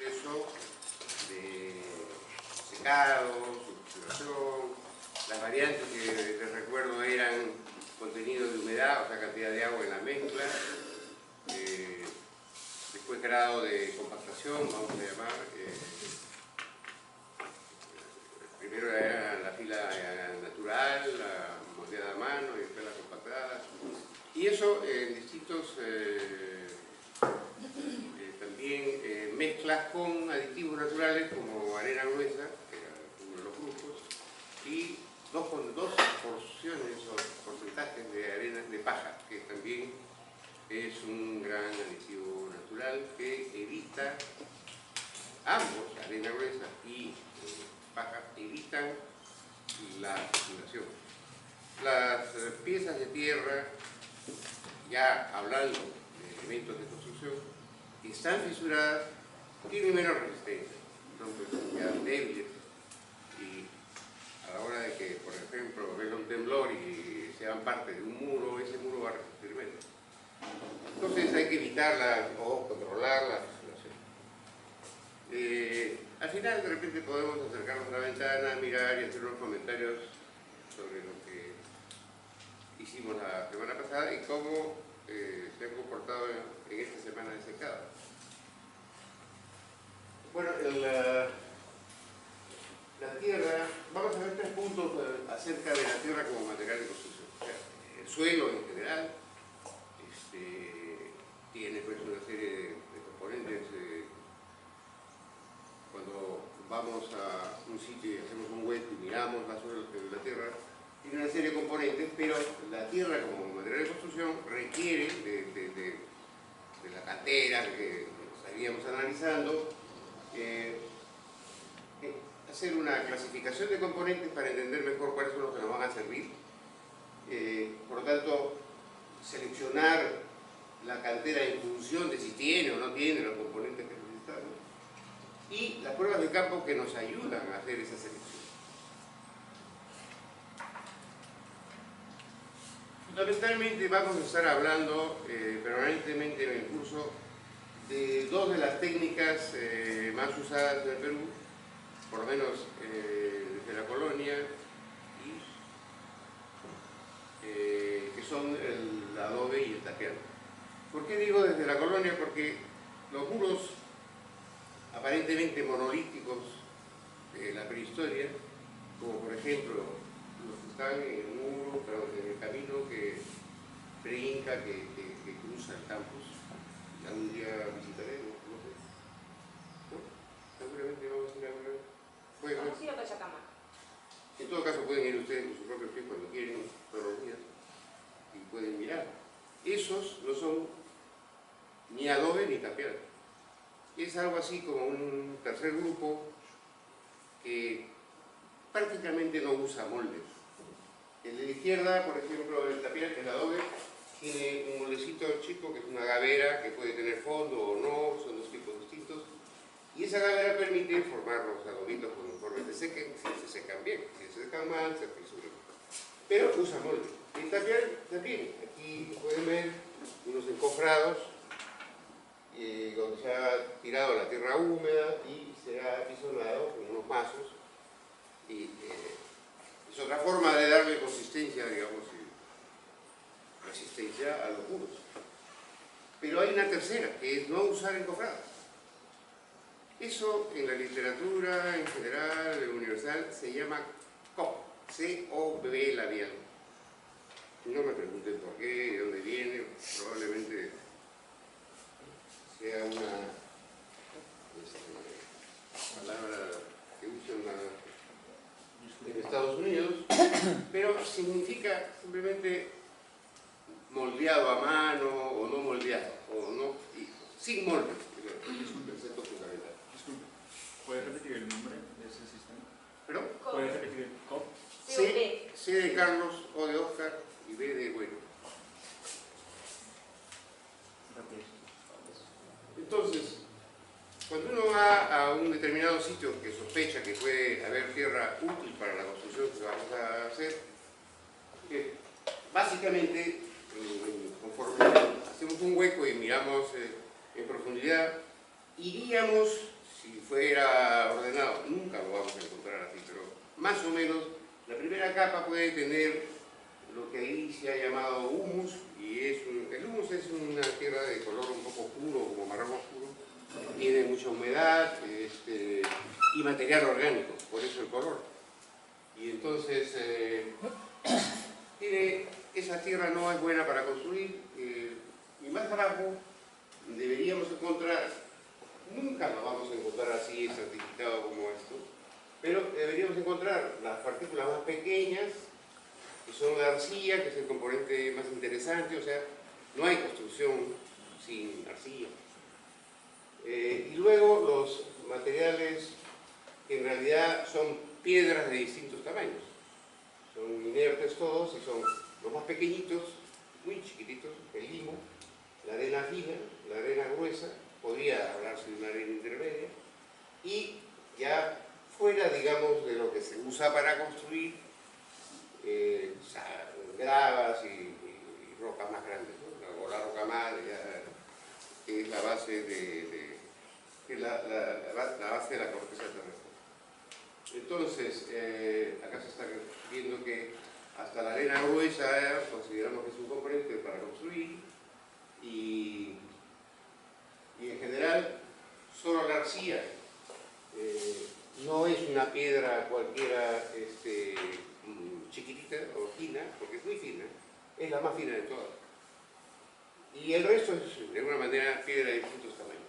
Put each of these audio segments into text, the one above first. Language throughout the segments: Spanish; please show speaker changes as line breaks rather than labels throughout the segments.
proceso de secado, succionación. Las variantes que les recuerdo eran contenido de humedad, o sea, cantidad de agua en la mezcla, después grado de compactación, vamos a llamar, primero era la fila natural, la moldeada a mano y después la compactada, y eso en distintos también mezclas con aditivos naturales como arena gruesa, que era uno de los grupos, y 2,2 porciones o porcentajes de arena de paja, que también es un gran aditivo natural que evita, ambos, arena gruesa y paja, evitan la acumulación. Las piezas de tierra, ya hablando de elementos de construcción, que están fisuradas, tienen menos resistencia, son pues ya débiles, y a la hora de que, por ejemplo, venga un temblor y sean parte de un muro, ese muro va a resistir menos. Entonces hay que evitarla o controlar la fisuración. Al final, de repente, podemos acercarnos a la ventana, mirar y hacer unos comentarios sobre lo que hicimos la semana pasada y cómo se han comportado en esta semana de secado. Bueno, la tierra, vamos a ver 3 puntos acerca de la tierra como material de construcción. O sea, el suelo en general tiene pues una serie de componentes. Cuando vamos a un sitio y hacemos un hueco y miramos la tierra, tiene una serie de componentes, pero la tierra como material de construcción requiere de la cantera que estaríamos analizando, hacer una clasificación de componentes para entender mejor cuáles son los que nos van a servir. Por lo tanto, seleccionar la cantera en función de si tiene o no tiene los componentes que necesitamos. Y las pruebas de campo que nos ayudan a hacer esa selección. Fundamentalmente vamos a estar hablando permanentemente en el curso de 2 de las técnicas más usadas en el Perú, por lo menos desde la colonia, que son el adobe y el tapial. ¿Por qué digo desde la colonia? Porque los muros aparentemente monolíticos de la prehistoria, como por ejemplo los que están en el muro, en el camino pre-inca que cruza el campus, algún día visitaremos, no sé. ¿No? Seguramente vamos a ir a ver.
Vamos a ir a Pachacamac.
En todo caso pueden ir ustedes con sus propios pies cuando quieren, todos los días, y pueden mirar. Esos no son ni adobe ni tapial. Es algo así como un tercer grupo que prácticamente no usa moldes. El de la izquierda, por ejemplo, el tapial, que es el adobe, tiene un moldecito chico que es una gavera que puede tener fondo o no, son 2 tipos distintos. Y esa gavera permite formar los adobitos conforme se sequen, si se secan bien, si se secan mal, se fisuran. Pero usa molde. El tapial también, aquí pueden ver unos encofrados donde se ha tirado la tierra húmeda y se ha apisonado con unos mazos. Y es otra forma de darle consistencia, digamos, y resistencia a los muros. Pero hay una tercera, que es no usar encofradas. Eso en la literatura en general, universal, se llama COB, C-O-B labial. No me pregunten por qué, de dónde viene, probablemente sea una palabra que usan en Estados Unidos, pero significa simplemente moldeado a mano o no moldeado, o no, sin molde. Es un concepto fundamental.
Disculpe, ¿puedes repetir el nombre de ese sistema?
¿Perdón?
¿Puedes repetir el COP?
C de Carlos, O de Oscar y B de bueno. Entonces, cuando uno va a un determinado sitio que sospecha que puede haber tierra útil para la construcción que vamos a hacer, básicamente, conforme hacemos un hueco y miramos en profundidad, iríamos si fuera ordenado, nunca lo vamos a encontrar así, pero más o menos la primera capa puede tener lo que ahí se ha llamado humus, y el humus es una tierra de color un poco oscuro, como marrón oscuro, tiene mucha humedad y material orgánico, por eso el color. Y entonces esa tierra no es buena para construir, y más abajo deberíamos encontrar, nunca lo vamos a encontrar así certificado como esto, pero deberíamos encontrar las partículas más pequeñas, que son la arcilla, que es el componente más interesante, o sea, no hay construcción sin arcilla. Y luego los materiales que en realidad son piedras de distintos tamaños. Son inertes todos y son los más pequeñitos, muy chiquititos, el limo, la arena fina, la arena gruesa, podría hablarse de una arena intermedia, y ya fuera, digamos, de lo que se usa para construir, gravas y rocas más grandes, ¿no? O la roca madre, que es la base la base de la corteza terrestre. Entonces, acá se está viendo que hasta la arena gruesa consideramos que es un componente para construir, y en general solo la arcilla no es una piedra cualquiera chiquitita o fina, porque es muy fina, es la más fina de todas. Y el resto es de alguna manera piedra de distintos tamaños.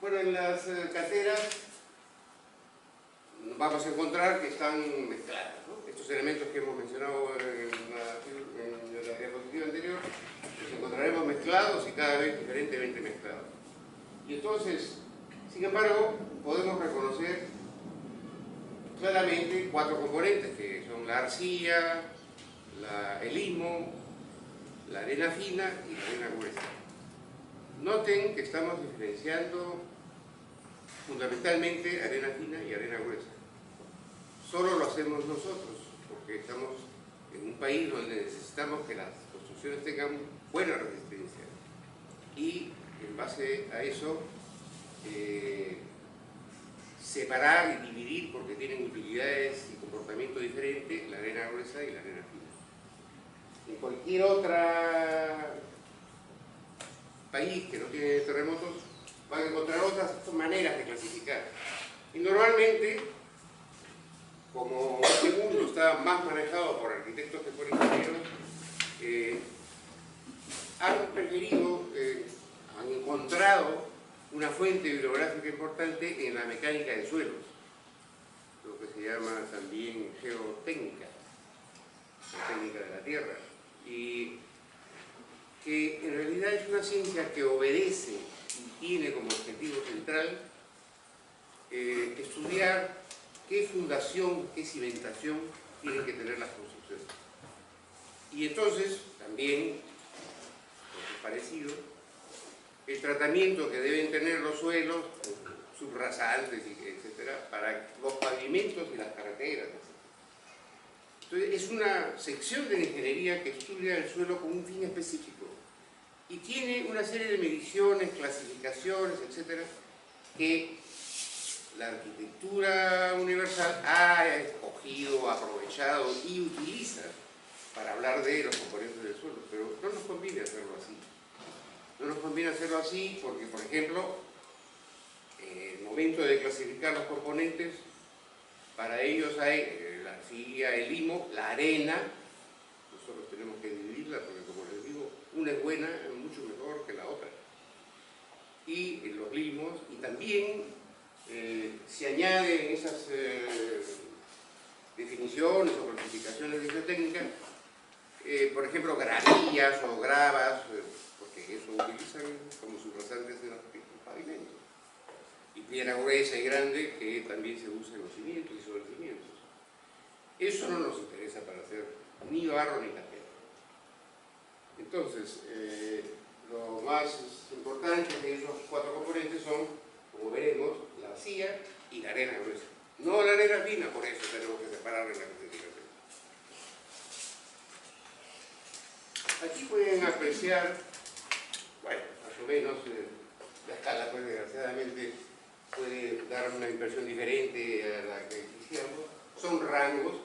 Bueno, en las canteras vamos a encontrar que están mezcladas, ¿no? Estos elementos que hemos mencionado en la diapositiva anterior, los encontraremos mezclados y cada vez diferentemente mezclados. Y entonces, sin embargo, podemos reconocer claramente 4 componentes, que son la arcilla, el limo, la arena fina y la arena gruesa. Noten que estamos diferenciando fundamentalmente arena fina y arena gruesa. Solo lo hacemos nosotros, porque estamos en un país donde necesitamos que las construcciones tengan buena resistencia. Y en base a eso, separar y dividir, porque tienen utilidades y comportamiento diferente, la arena gruesa y la arena fina. En cualquier otro país que no tiene terremotos, van a encontrar otras maneras de clasificar. Y normalmente, como este mundo está más manejado por arquitectos que por ingenieros, han preferido, han encontrado una fuente bibliográfica importante en la mecánica de suelos, lo que se llama también geotécnica, la técnica de la tierra, y que en realidad es una ciencia que obedece y tiene como objetivo central estudiar qué fundación, qué cimentación tienen que tener las construcciones. Y entonces, también, porque es parecido, el tratamiento que deben tener los suelos, subrasantes, etcétera, para los pavimentos y las carreteras, etc. Entonces, es una sección de la ingeniería que estudia el suelo con un fin específico y tiene una serie de mediciones, clasificaciones, etcétera, que la arquitectura universal ha escogido, aprovechado y utiliza para hablar de los componentes del suelo, pero no nos conviene hacerlo así. No nos conviene hacerlo así porque, por ejemplo, en el momento de clasificar los componentes, para ellos hay la arcilla, el limo, la arena. Nosotros tenemos que dividirla porque, como les digo, una es buena, es mucho mejor que la otra. Y los limos, y también se añaden esas definiciones o clasificaciones de geotécnica, por ejemplo, gravilllas o gravas, porque eso utilizan como subrasantes de los pavimentos. Y piedra gruesa y grande, que también se usa en los cimientos y sobre cimientos. Eso no nos interesa para hacer ni barro ni tapera. Entonces, lo más importante de esos 4 componentes son, como veremos, la arcilla y la arena gruesa. No la arena fina, por eso tenemos que separar en la clasificación. Aquí pueden apreciar, bueno, o menos. La escala, pues, desgraciadamente, puede dar una impresión diferente a la que quisiéramos. Son rangos,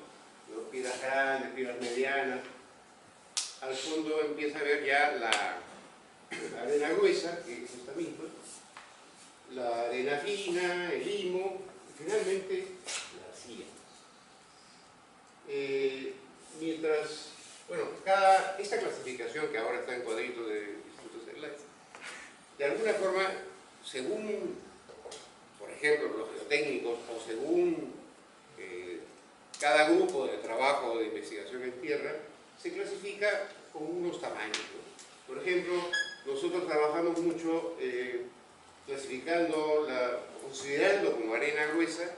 ¿no? Piedras grandes, piedras medianas. Al fondo empieza a ver ya la arena gruesa, que es esta misma, la arena fina, el limo, y finalmente la arcilla. Mientras, bueno, esta clasificación que ahora está en cuadritos de distintos enlaces, de alguna forma, según, por ejemplo, los geotécnicos o según cada grupo de trabajo de investigación en tierra, se clasifica con unos tamaños, ¿no? Por ejemplo, nosotros trabajamos mucho considerando como arena gruesa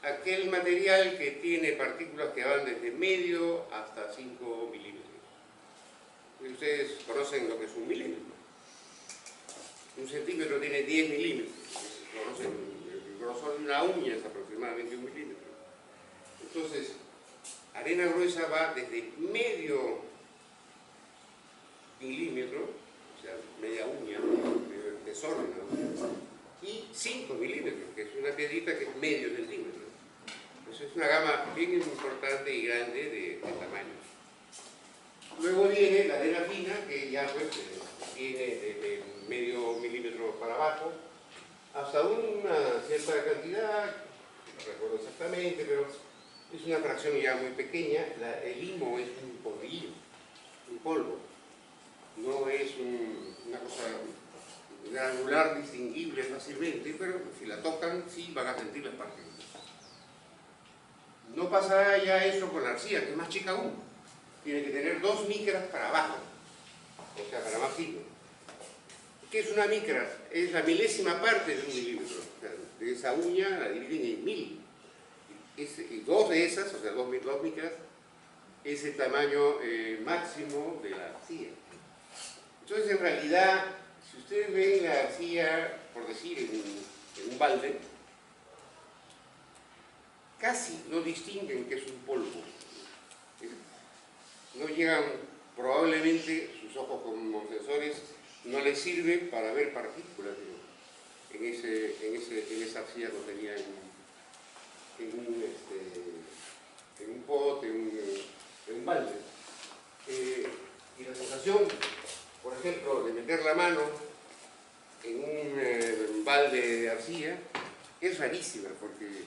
aquel material que tiene partículas que van desde medio hasta 5 milímetros. Y ustedes conocen lo que es un milímetro. Un centímetro tiene 10 milímetros. Conocen el grosor de una uña es aproximadamente 1 milímetro. Entonces, arena gruesa va desde medio milímetro, o sea, media uña, de solo una uña, y 5 milímetros, que es una piedrita que es medio centímetro. Entonces es una gama bien importante y grande de tamaños. Luego viene la arena fina, que ya pues viene desde medio milímetro para abajo, hasta una cierta cantidad, no recuerdo exactamente, pero es una fracción ya muy pequeña. El limo es un polvillo, un polvo, no es una cosa granular distinguible fácilmente, pero si la tocan sí van a sentir las partículas. No pasa ya eso con la arcilla, que es más chica aún. Tiene que tener 2 micras para abajo, o sea, para más fino. ¿Qué es una micra? Es la milésima parte de 1 milímetro. O sea, de esa uña la dividen en 1000. Y 2 de esas, o sea, 2 micras, es el tamaño máximo de la arcilla. Entonces, en realidad, si ustedes ven la arcilla, por decir, en un balde, casi no distinguen que es un polvo. No llegan, probablemente, sus ojos como sensores no les sirve para ver partículas en esa arcilla contenida en un pote, en un balde. Y la sensación, por ejemplo, de meter la mano en un balde de arcilla es rarísima, porque,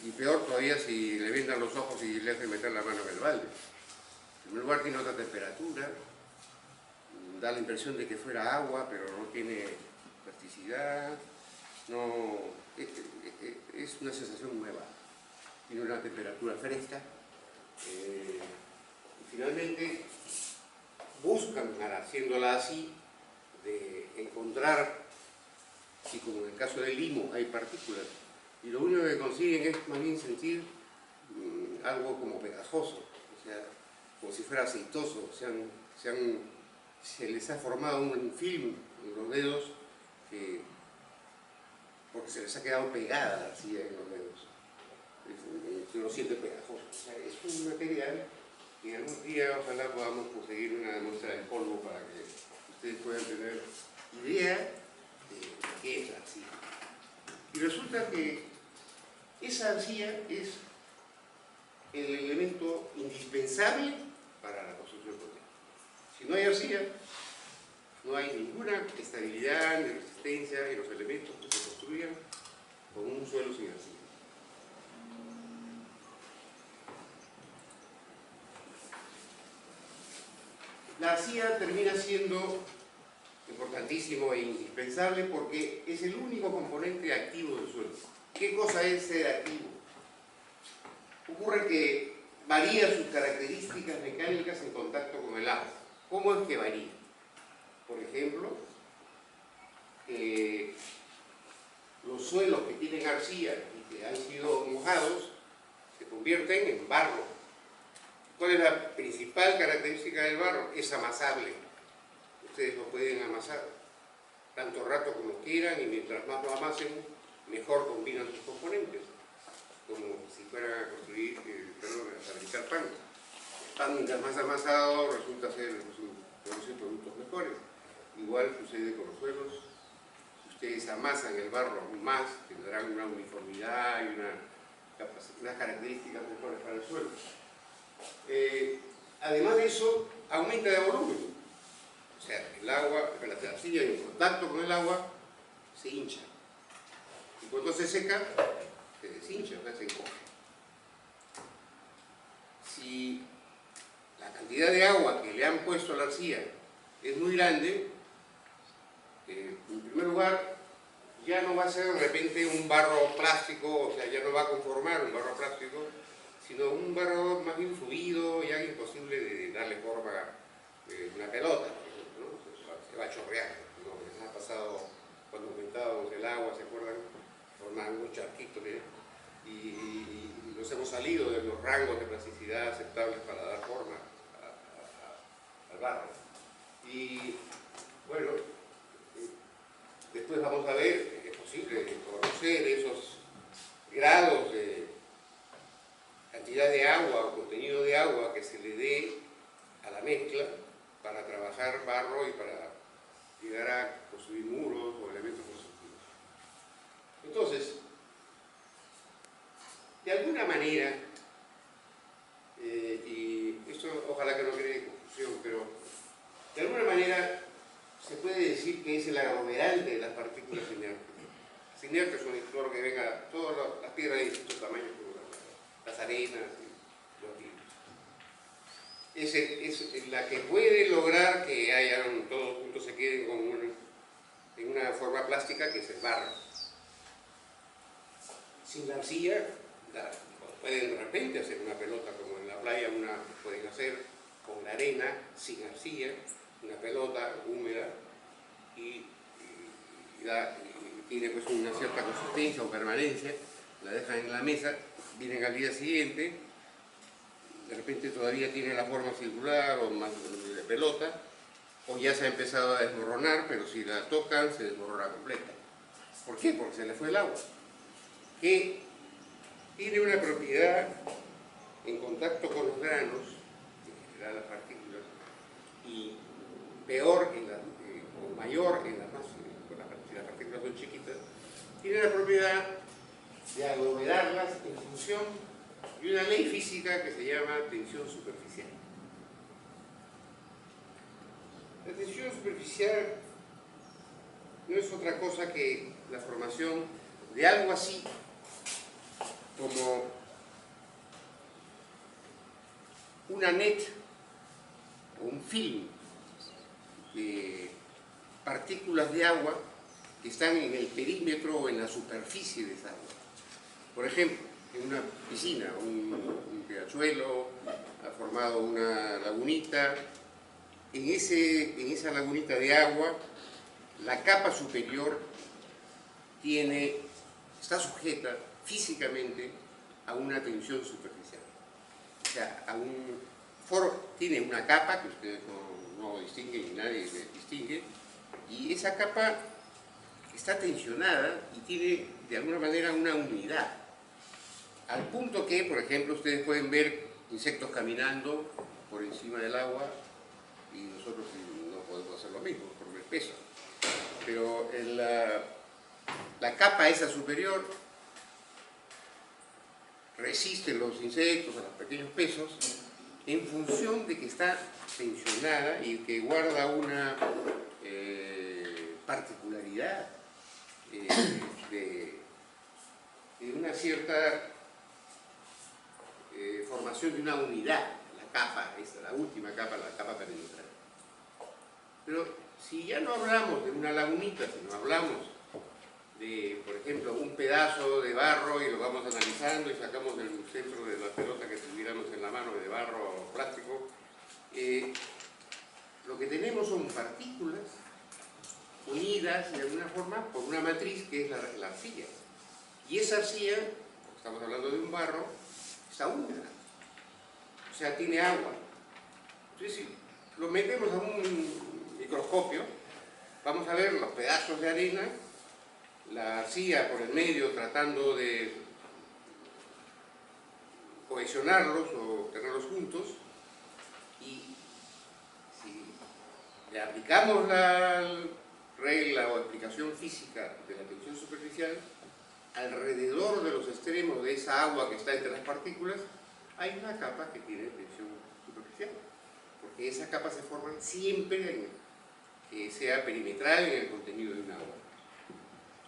y peor todavía si le vendan los ojos y le hacen meter la mano en el balde. En primer lugar tiene otra temperatura, da la impresión de que fuera agua, pero no tiene plasticidad, no, es una sensación nueva, tiene una temperatura fresca. Y finalmente buscan, haciéndola así, de encontrar, si como en el caso del limo hay partículas, y lo único que consiguen es más bien sentir algo como pegajoso, o sea, como si fuera aceitoso, se les ha formado un film en los dedos porque se les ha quedado pegada la arcilla en los dedos. Se lo siente pegajoso. O sea, es un material que algún día ojalá podamos conseguir una muestra de polvo para que ustedes puedan tener idea de qué es la arcilla. Y resulta que esa arcilla es el elemento indispensable para la construcción proteínica. Si no hay arcilla, no hay ninguna estabilidad ni resistencia en los elementos que se construyan con un suelo sin arcilla. La arcilla termina siendo importantísimo e indispensable porque es el único componente activo del suelo. ¿Qué cosa es ser activo? Ocurre que varía sus características mecánicas en contacto con el agua. ¿Cómo es que varía? Por ejemplo, los suelos que tienen arcilla y que han sido mojados se convierten en barro. ¿Cuál es la principal característica del barro? Es amasable. Ustedes lo pueden amasar tanto rato como quieran y mientras más lo amasen, mejor combinan sus componentes, como si fueran a construir, a fabricar pan. El pan, mientras más amasado, resulta ser, producen productos mejores. igual sucede con los suelos. Si ustedes amasan el barro aún más, tendrán una uniformidad y unas características mejores para el suelo. Además de eso, aumenta de volumen. O sea, el agua, la arcilla en contacto con el agua se hincha. Y cuando se seca, se deshincha, o sea, se encoge. Si la cantidad de agua que le han puesto a la arcilla es muy grande, en primer lugar, ya no va a ser de repente un barro plástico, o sea, ya no va a conformar un barro plástico, sino un barro más bien fluido, ya imposible de darle forma a una pelota, por ejemplo, ¿no? Se va a chorrear, ¿no? Nos ha pasado cuando aumentábamos el agua, ¿se acuerdan? Formaban unos charquitos, ¿eh? Y nos hemos salido de los rangos de plasticidad aceptables para dar forma al barro. Y bueno, después vamos a ver, es posible conocer esos grados de cantidad de agua o contenido de agua que se le dé a la mezcla para trabajar barro y para llegar a construir muros o elementos constructivos. Entonces, de alguna manera, y esto ojalá que no quede confusión, pero de alguna manera se puede decir que es el aglomerante de las partículas inertes. Las inertes son todo lo que venga, todas las piedras de distintos tamaños, como las arenas y los ríos. Es la que puede lograr que hayan, todos juntos se queden en una forma plástica que es el barro. Sin la arcilla, pueden de repente hacer una pelota como en la playa, pueden hacer con la arena, sin arcilla, una pelota húmeda y tiene pues una cierta consistencia o permanencia, la dejan en la mesa, vienen al día siguiente, de repente todavía tiene la forma circular o más de pelota, o ya se ha empezado a desmoronar, pero si la tocan se desmorona completa. ¿Por qué? Porque se le fue el agua, que tiene una propiedad en contacto con los granos, en general las partículas, y peor o mayor en las más, si las partículas son chiquitas, tiene la propiedad de aglomerarlas en función de una ley física que se llama tensión superficial. La tensión superficial no es otra cosa que la formación de algo así como una net o un film de partículas de agua que están en el perímetro o en la superficie de esa agua. Por ejemplo, en una piscina, un riachuelo ha formado una lagunita. En esa lagunita de agua, la capa superior está sujeta físicamente a una tensión superficial. O sea, tiene una capa que ustedes no distinguen y nadie distingue, y esa capa está tensionada y tiene de alguna manera una unidad. Al punto que, por ejemplo, ustedes pueden ver insectos caminando por encima del agua y nosotros no podemos hacer lo mismo por el peso. Pero la capa esa superior resiste los insectos, a los pequeños pesos, en función de que está tensionada y que guarda una particularidad de una cierta formación de una unidad, la capa, la última capa, la capa perimetral. Pero si ya no hablamos de una lagunita, sino hablamos de, por ejemplo, un pedazo de barro y lo vamos analizando y sacamos del centro de la pelota que tuviéramos en la mano de barro o plástico, lo que tenemos son partículas unidas de alguna forma por una matriz que es la arcilla. Y esa arcilla, estamos hablando de un barro, está húmeda, o sea, tiene agua. Entonces, si lo metemos a un microscopio, vamos a ver los pedazos de arena, la arcilla por el medio tratando de cohesionarlos o tenerlos juntos, y si le aplicamos la regla o aplicación física de la tensión superficial, alrededor de los extremos de esa agua que está entre las partículas, hay una capa que tiene tensión superficial, porque esas capas se forman siempre que sea perimetral en el contenido de una agua.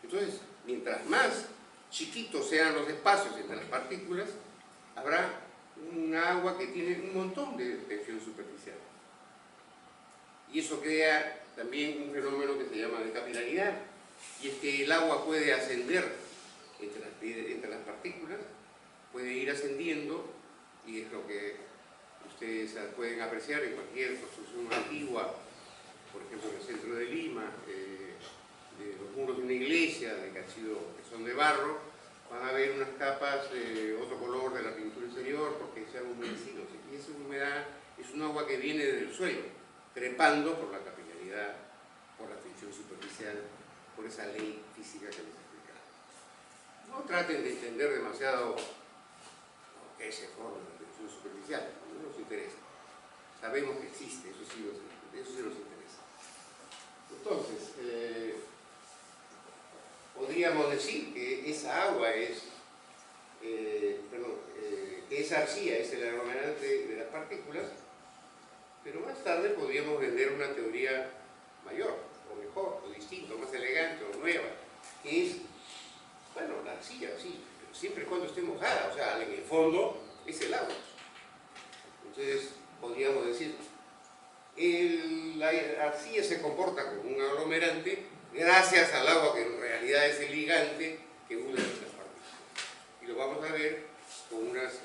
Entonces, mientras más chiquitos sean los espacios entre las partículas, habrá una agua que tiene un montón de tensión superficial. Y eso crea también un fenómeno que se llama de capilaridad, y es que el agua puede ascender entre las partículas, puede ir ascendiendo, y es lo que ustedes pueden apreciar en cualquier construcción antigua, por ejemplo en el centro de Lima, de los muros de una iglesia que son de barro, van a ver unas capas de otro color de la pintura exterior porque se han humedecido, y esa humedad es un agua que viene del suelo, trepando por la capilaridad, por la tensión superficial, por esa ley física que les explicaba. No traten de entender demasiado qué se forma la tensión superficial, no nos interesa. Sabemos que existe, eso sí nos interesa. Entonces, podríamos decir que esa agua que esa arcilla es el aglomerante de las partículas, pero más tarde podríamos vender una teoría mayor, o mejor, o distinta, más elegante, o nueva, que es, bueno, la arcilla, sí, pero siempre y cuando esté mojada, o sea, en el fondo es el agua. Entonces, podríamos decir, la arcilla se comporta como un aglomerante gracias al agua que en realidad es el ligante que une las partículas. Y lo vamos a ver con unas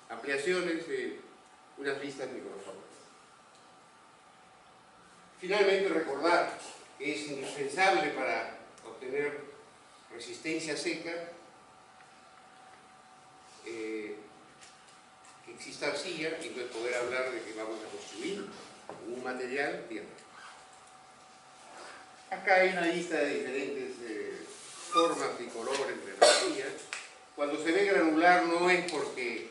ampliaciones de unas listas microscópicas. Finalmente, recordar que es indispensable para obtener resistencia seca que exista arcilla, y entonces poder hablar de que vamos a construir un material tierra. Acá hay una lista de diferentes formas y colores de la arcilla. Cuando se ve granular no es porque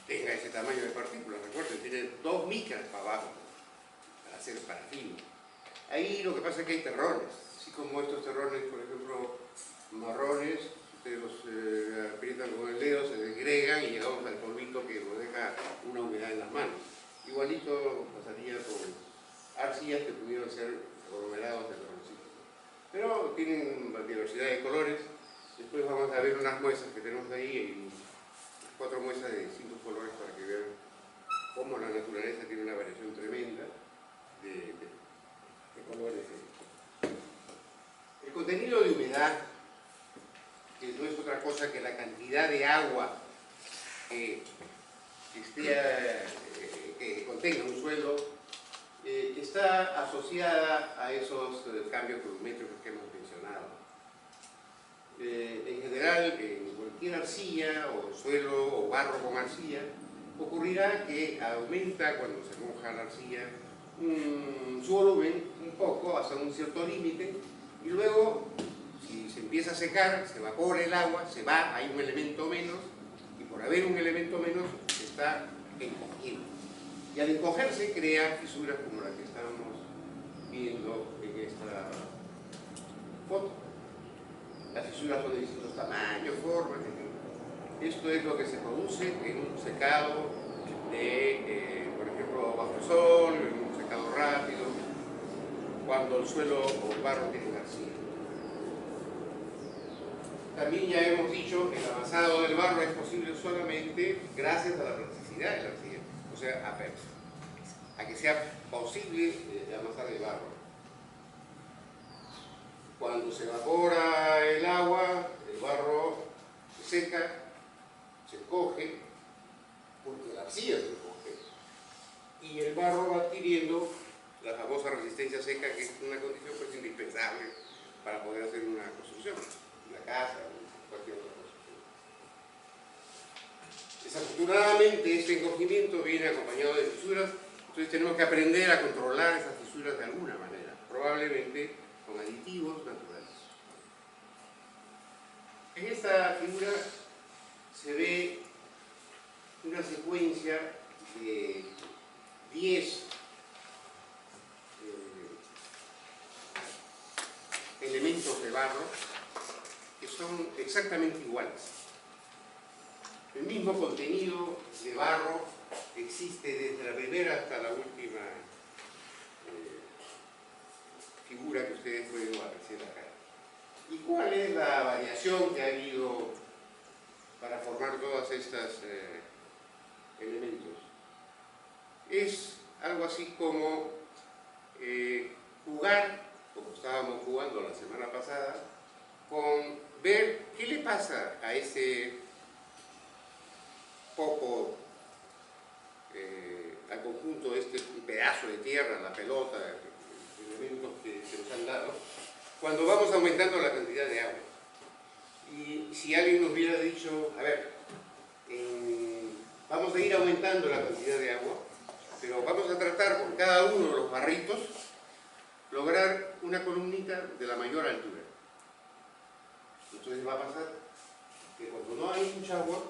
tenga ese tamaño de partículas, recuerden, tiene 2 micras para abajo para hacer parafina. Ahí lo que pasa es que hay terrones, así como estos terrones, por ejemplo, marrones, ustedes los aprietan con el dedo, se desgregan y llegamos al polvito que nos deja una humedad en las manos. Igualito pasaría con arcillas que pudieron ser aglomerados de terroncitos. Pero tienen diversidad de colores. Después vamos a ver unas muestras que tenemos ahí, 4 muestras de distintos colores para que vean cómo la naturaleza tiene una variación tremenda de colores. El contenido de humedad, que no es otra cosa que la cantidad de agua que contenga un suelo, está asociada a esos cambios volumétricos que hemos mencionado. En general, en cualquier arcilla o suelo o barro con arcilla, ocurrirá que aumenta cuando se moja la arcilla su volumen un poco hasta un cierto límite, y luego, si se empieza a secar, se evapora el agua, se va, hay un elemento menos, y por haber un elemento menos se está encogiendo. Y al encogerse crea fisuras como la que estamos viendo en esta foto. Las fisuras son de distintos tamaños, formas, etc. Esto es lo que se produce en un secado de, por ejemplo, bajo el sol, en un secado rápido, cuando el suelo o el barro tiene arcilla. También ya hemos dicho que el amasado del barro es posible solamente gracias a la plasticidad de la arcilla, o sea, a que sea posible amasar el barro. Cuando se evapora el agua, el barro se seca, se encoge, porque la arcilla se encoge, y el barro va adquiriendo la famosa resistencia seca, que es una condición pues indispensable para poder hacer una construcción, una casa, cualquier otra construcción. Desafortunadamente, este encogimiento viene acompañado de fisuras, entonces tenemos que aprender a controlar esas fisuras de alguna manera, probablemente con aditivos naturales. En esta figura se ve una secuencia de 10 elementos de barro que son exactamente iguales. El mismo contenido de barro existe desde la primera hasta la última figura que ustedes pueden apreciar acá. ¿Y cuál es la variación que ha habido para formar todos estos elementos? Es algo así como jugar, como estábamos jugando la semana pasada, con ver qué le pasa a ese poco, al conjunto, un pedazo de tierra, la pelota, los elementos que se nos han dado, cuando vamos aumentando la cantidad de agua. Y si alguien nos hubiera dicho, a ver, vamos a ir aumentando la cantidad de agua, pero vamos a tratar por cada uno de los barritos lograr una columnita de la mayor altura. Entonces va a pasar que cuando no hay mucha agua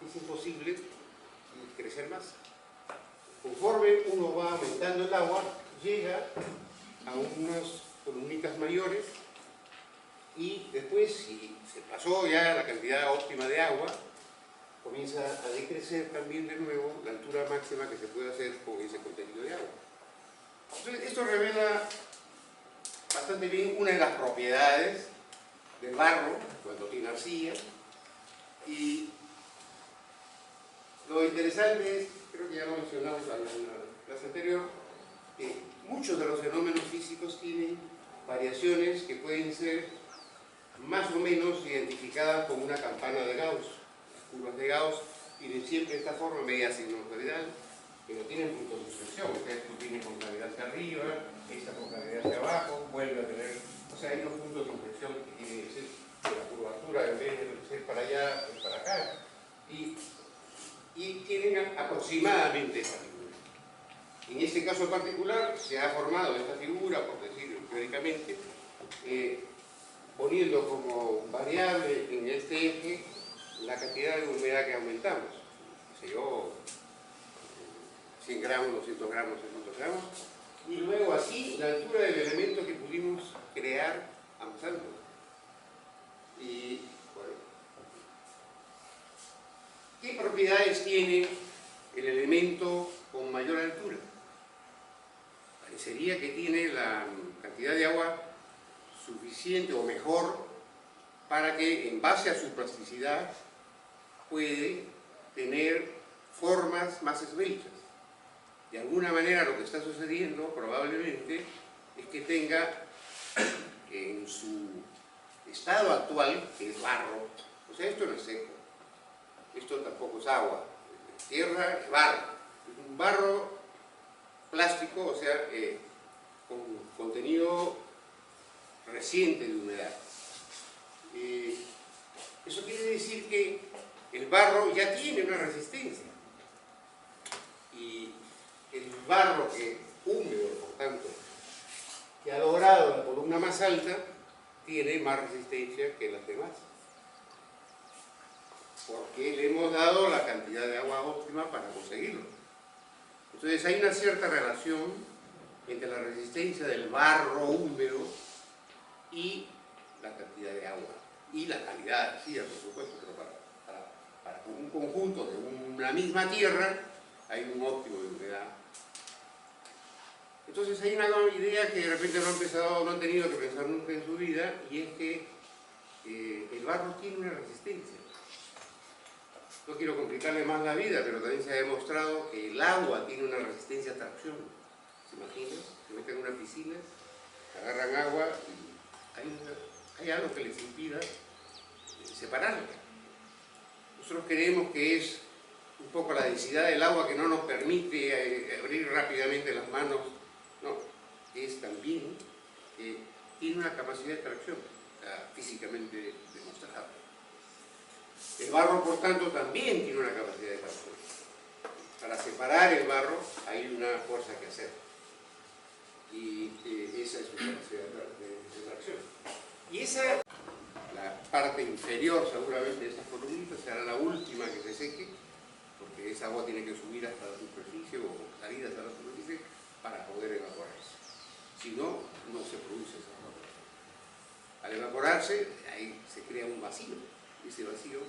es imposible crecer más. Conforme uno va aumentando el agua, llega a unas columnitas mayores y después, si se pasó ya la cantidad óptima de agua, comienza a decrecer también de nuevo la altura máxima que se puede hacer con ese contenido de agua. Entonces, esto revela bastante bien una de las propiedades del barro cuando tiene arcilla. Y lo interesante es, creo que ya lo mencionamos en la clase anterior, que muchos de los fenómenos físicos tienen variaciones que pueden ser más o menos identificadas como una campana de Gauss. Las curvas de Gauss tienen siempre esta forma, media sinusoidal, pero tienen puntos de inflexión. Esto tiene concavidad hacia arriba, esta concavidad hacia abajo, vuelve a tener... O sea, hay unos puntos de inflexión que tienen que ser de la curvatura, en vez de ser para allá, es para acá. Y tienen aproximadamente esta figura. En este caso en particular se ha formado esta figura, por decirlo teóricamente, poniendo como variable en este eje la cantidad de humedad que aumentamos. O sea, 100 gramos, 200 gramos, 300 gramos, y luego así la altura del elemento que pudimos crear avanzando. Y bueno, ¿qué propiedades tiene el elemento con mayor altura? Parecería que tiene la cantidad de agua suficiente o mejor para que, en base a su plasticidad, puede tener formas más esbeltas. De alguna manera lo que está sucediendo probablemente es que tenga en su estado actual, que es barro, o sea, esto no es seco, esto tampoco es agua, tierra es barro, es un barro plástico, o sea, con contenido reciente de humedad. Eso quiere decir que el barro ya tiene una resistencia. Y el barro húmedo, por tanto, que ha logrado la columna más alta, tiene más resistencia que las demás. Porque le hemos dado la cantidad de agua óptima para conseguirlo. Entonces hay una cierta relación entre la resistencia del barro húmedo y la cantidad de agua. Y la calidad de arcilla, por supuesto, pero para un conjunto de una misma tierra hay un óptimo de humedad. Entonces hay una idea que de repente no han tenido que pensar nunca en su vida, y es que el barro tiene una resistencia. No quiero complicarle más la vida, pero también se ha demostrado que el agua tiene una resistencia a tracción. ¿Se imaginan? Se meten en una piscina, agarran agua y hay algo que les impida separarla. Nosotros creemos que es un poco la densidad del agua que no nos permite abrir rápidamente las manos. No, es también que tiene una capacidad de tracción, físicamente demostrable. El barro, por tanto, también tiene una capacidad de tracción. Para separar el barro hay una fuerza que hacer. Y esa es su capacidad de tracción. Y esa, la parte inferior seguramente de estas columnitas, será la última que se seque, porque esa agua tiene que subir hasta la superficie o salir hasta la superficie para poder evaporarse. Si no, no se produce esa agua. Al evaporarse, ahí se crea un vacío, y ese vacío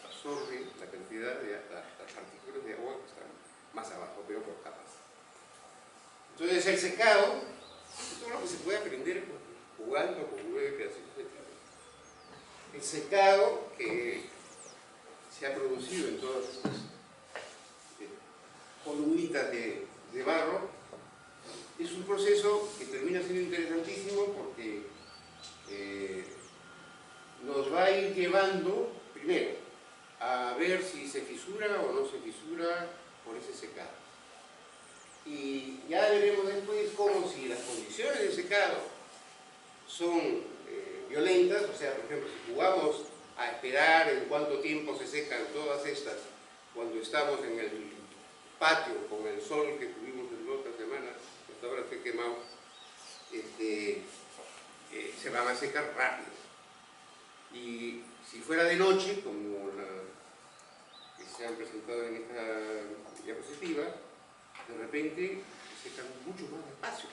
absorbe la cantidad de las partículas de agua que están más abajo, pero por capas. Entonces el secado es todo lo que se puede aprender jugando con 9 pedacitos de tierra. El secado que se ha producido en todas estas columnitas de barro es un proceso que termina siendo interesantísimo porque nos va a ir llevando, primero, a ver si se fisura o no se fisura por ese secado. Y ya veremos después cómo, si las condiciones de secado son violentas, o sea, por ejemplo, si jugamos a esperar en cuánto tiempo se secan todas estas, cuando estamos en el patio con el sol que tuvimos en la otra semana, hasta ahora estoy quemado, se van a secar rápido. Y si fuera de noche, como la que se han presentado en esta diapositiva, de repente se secan mucho más despacio.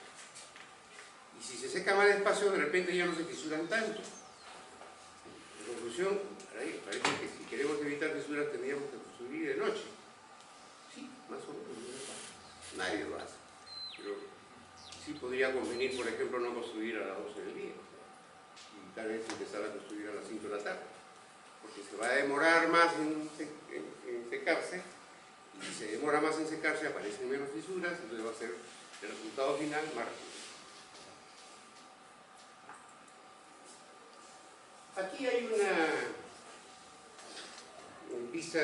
Y si se seca más despacio, de repente ya no se fisuran tanto. En conclusión, parece que si queremos evitar fisuras tendríamos que construir de noche. Sí, más o menos. Nadie lo hace. Pero sí podría convenir, por ejemplo, no construir a las 12 del día. Y tal vez empezar a construir a las 5 de la tarde. Porque se va a demorar más en secarse. Y si se demora más en secarse, aparecen menos fisuras, entonces va a ser el resultado final más rápido. Aquí hay una vista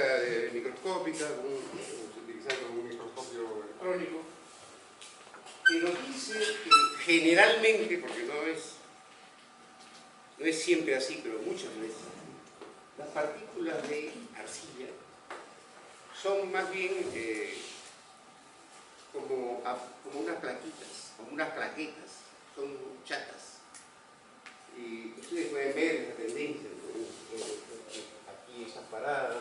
microscópica, utilizando un microscopio electrónico, que nos dice que generalmente, porque no es siempre así, pero muchas veces, las partículas de arcilla son más bien como unas plaquitas, como unas plaquetas, son chatas. Y ustedes pueden ver esa tendencia, aquí esas paradas,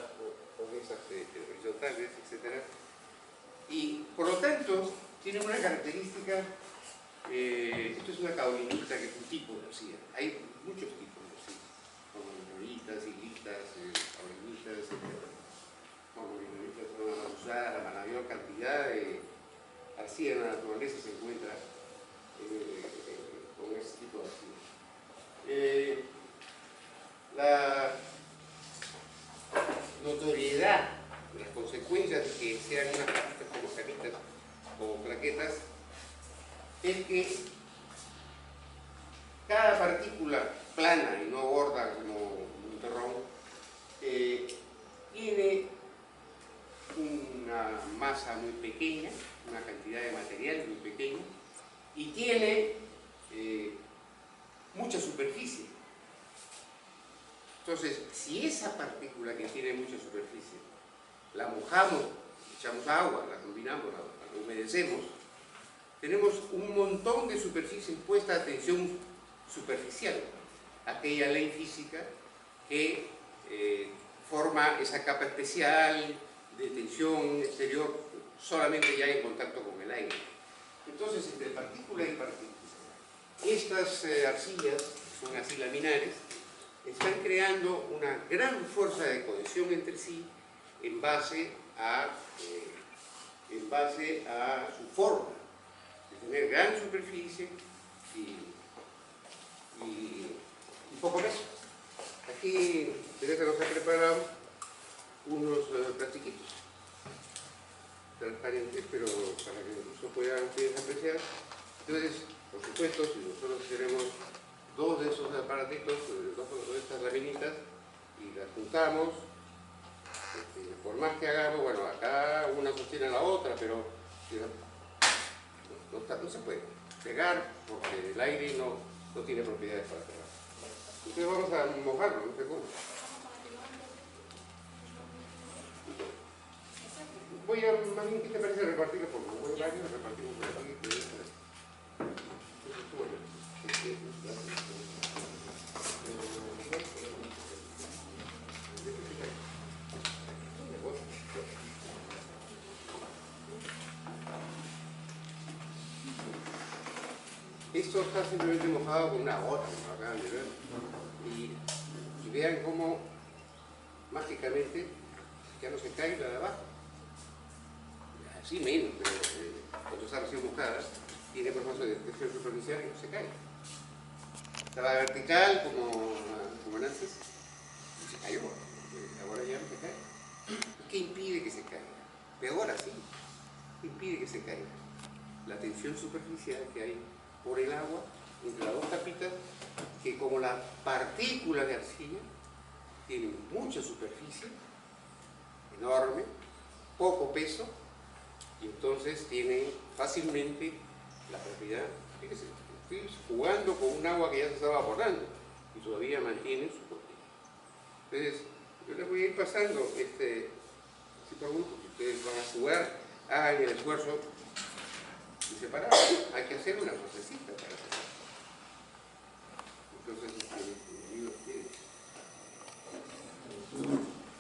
con esas horizontales, etc. Y por lo tanto, tienen una característica, esto es una caolinita, que es un tipo de arcilla. Hay muchos tipos de arcilla, como minoritas, hilitas, caolinitas, etc. Como minoritas son las más usadas, la mayor cantidad de arcilla en la naturaleza se encuentra con este tipo de arcilla. La notoriedad de las consecuencias de que sean unas plaquitas como canitas o plaquetas es que cada partícula plana y no gorda como un terrón tiene una masa muy pequeña, una cantidad de material muy pequeña y tiene mucha superficie. Entonces, si esa partícula que tiene mucha superficie la mojamos, echamos agua, la combinamos, la humedecemos, tenemos un montón de superficie expuesta a tensión superficial, aquella ley física que forma esa capa especial de tensión exterior solamente ya en contacto con el aire. Entonces, entre partícula y partícula, estas arcillas, son así laminares, están creando una gran fuerza de cohesión entre sí en base a su forma, de tener gran superficie y poco peso. Aquí Teresa nos ha preparado unos plastiquitos transparentes, pero para que incluso puedan ustedes apreciar. Entonces, por supuesto, si nosotros tenemos dos de esos aparatitos, dos de estas laminitas, y las juntamos, por más que hagamos, bueno, acá una sostiene a la otra, pero no se puede pegar porque el aire no tiene propiedades para pegar. Entonces vamos a mojarlo, no sé cómo. Voy a, más bien, ¿qué te parece repartirlo? Porque como voy varios, repartimos por aquí. Esto está simplemente mojado con una gota, como acaban de ver. Y vean cómo mágicamente ya no se cae la de abajo. Así menos, pero cuando está recién mojada, tiene proceso de presión superficial y no se cae. Estaba vertical como antes y se cayó. Ahora ya no se cae. ¿Qué impide que se caiga? Peor así. ¿Qué impide que se caiga? La tensión superficial que hay por el agua entre las dos tapitas, que como las partículas de arcilla tienen mucha superficie, enorme, poco peso, y entonces tienen fácilmente la propiedad. Fíjense, estoy jugando con un agua que ya se estaba evaporando y todavía mantiene su propiedad. Entonces, yo les voy a ir pasando así por grupo, si ustedes van a jugar, hagan el esfuerzo de separar. Hay que hacer una procesita para separar. Entonces,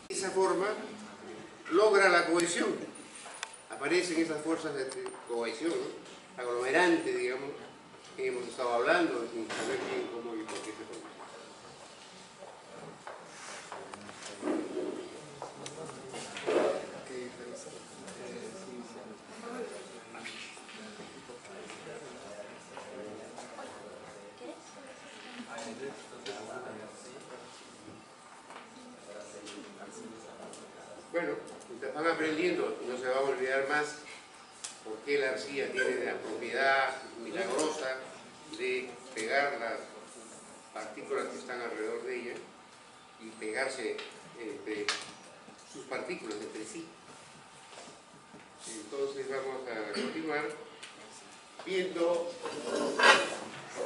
de esa forma logra la cohesión. Aparecen esas fuerzas de cohesión, ¿no? Aglomerante, digamos, que hemos estado hablando, sin saber bien cómo y por qué se produce. Bueno, mientras van aprendiendo, no se va a olvidar más por qué la arcilla tiene la propiedad milagrosa de pegar las partículas que están alrededor de ella y pegarse entre sus partículas entre sí. Entonces vamos a continuar viendo lo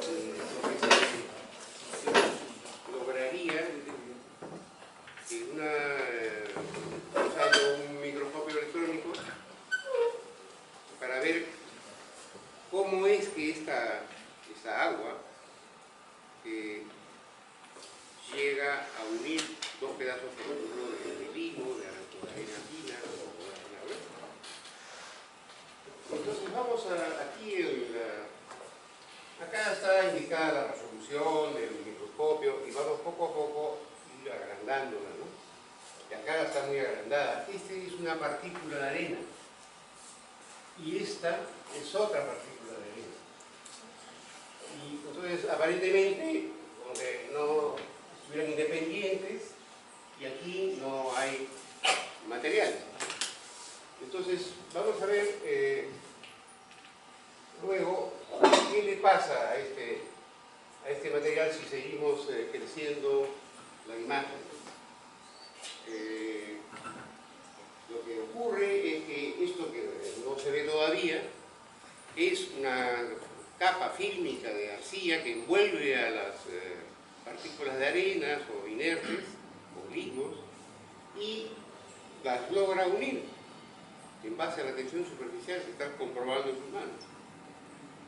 que se lograría que usando un microscopio electrónico para ver cómo es que esta agua llega a unir dos pedazos, por ejemplo, de limo, de arena fina o de arena gruesa. Entonces vamos aquí, acá está indicada la resolución del microscopio y vamos poco a poco ir agrandándola, ¿no? Y acá está muy agrandada. Esta es una partícula de arena y esta es otra partícula de arena. Y entonces aparentemente como que no estuvieran independientes y aquí no hay material. Entonces vamos a ver luego qué le pasa a este material si seguimos creciendo la imagen. Lo que ocurre es que esto que no se ve todavía es una capa fílmica de arcilla que envuelve a las partículas de arenas o inertes o limos y las logra unir en base a la tensión superficial que están comprobando en sus manos.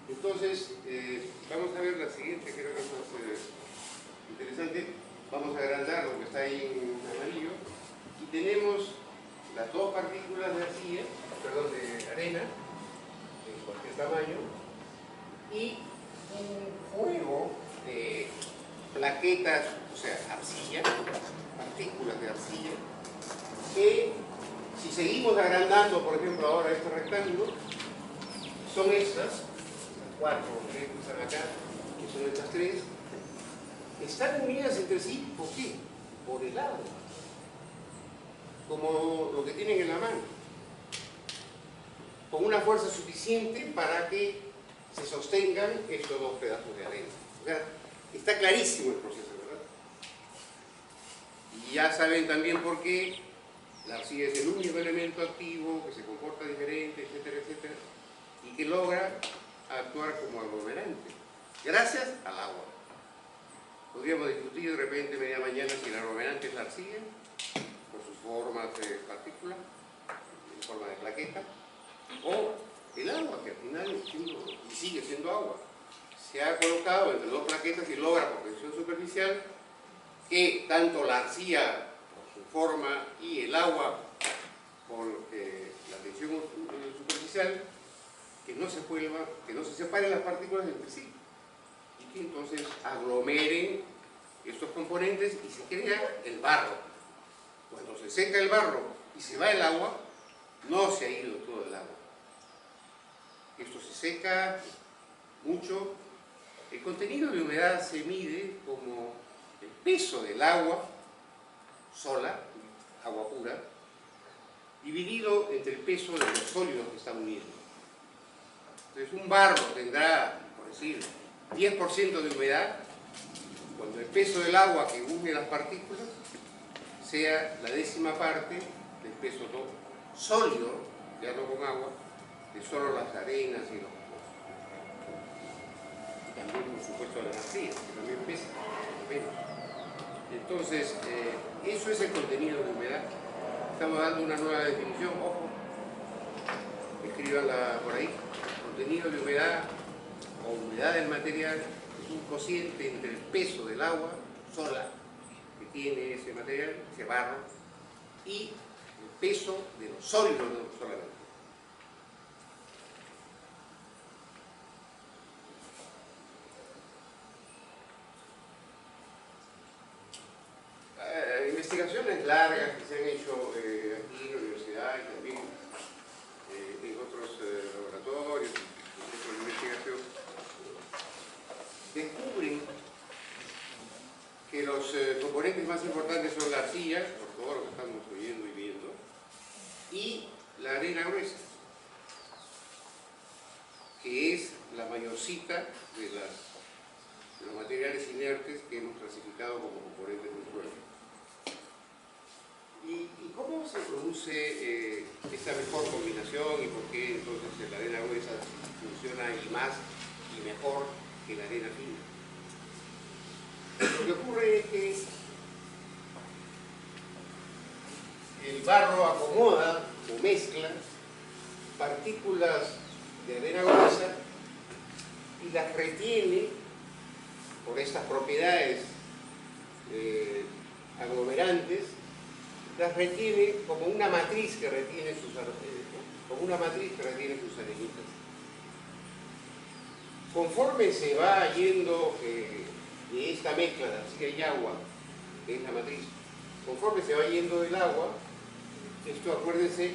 Entonces, vamos a ver la siguiente, creo que esto es interesante. Vamos a agrandar lo que está ahí en amarillo y tenemos las dos partículas de arcilla, perdón, de arena, de cualquier tamaño, y un juego de plaquetas, o sea, arcilla, partículas de arcilla, que si seguimos agrandando, por ejemplo, ahora este rectángulo, son estas, las cuatro que están acá, que son estas tres, están unidas entre sí, ¿por qué? Por el agua, como lo que tienen en la mano, con una fuerza suficiente para que se sostengan estos dos pedazos de arena. O sea, está clarísimo el proceso, ¿verdad? Y ya saben también por qué la arcilla es el único elemento activo que se comporta diferente, etcétera, etcétera, y que logra actuar como aglomerante, gracias al agua. Podríamos discutir de repente media mañana si el aglomerante es la arcilla, por sus formas de partícula, en forma de plaqueta, o el agua, que al final sigue siendo agua. Se ha colocado entre dos plaquetas y logra por tensión superficial que tanto la arcilla por su forma y el agua por la tensión superficial, que no se separen las partículas entre sí. que entonces aglomeren estos componentes y se crea el barro. Cuando se seca el barro y se va el agua, no se ha ido todo el agua. Esto se seca mucho. El contenido de humedad se mide como el peso del agua sola, agua pura, dividido entre el peso de los sólidos que están unidos. Entonces un barro tendrá, por decir, 10% de humedad, cuando el peso del agua que une las partículas sea la 10ª parte del peso sólido, ya no con agua, de solo las arenas y los compuestos. Y también, por supuesto, la fría, que también pesa menos. Entonces, eso es el contenido de humedad. Estamos dando una nueva definición, ojo, escríbanla por ahí. Contenido de humedad o humedad del material es un cociente entre el peso del agua sola que tiene ese material, ese barro, y el peso de los sólidos solamente. Investigaciones largas que se han hecho aquí en la universidad y también en otros laboratorios, centros de investigación, descubren que los componentes más importantes son la arcilla, por todo lo que estamos oyendo y viendo, y la arena gruesa, que es la mayorcita de los materiales inertes que hemos clasificado como componentes del suelo. ¿Y cómo se produce esta mejor combinación y por qué entonces la arena gruesa funciona y más y mejor que la arena fina? Lo que ocurre es que el barro acomoda o mezcla partículas de arena gruesa y las retiene por estas propiedades aglomerantes, las retiene como una matriz que retiene sus arenitas. Conforme se va yendo de esta mezcla de arcilla y agua, que es la matriz, conforme se va yendo el agua, esto, acuérdense,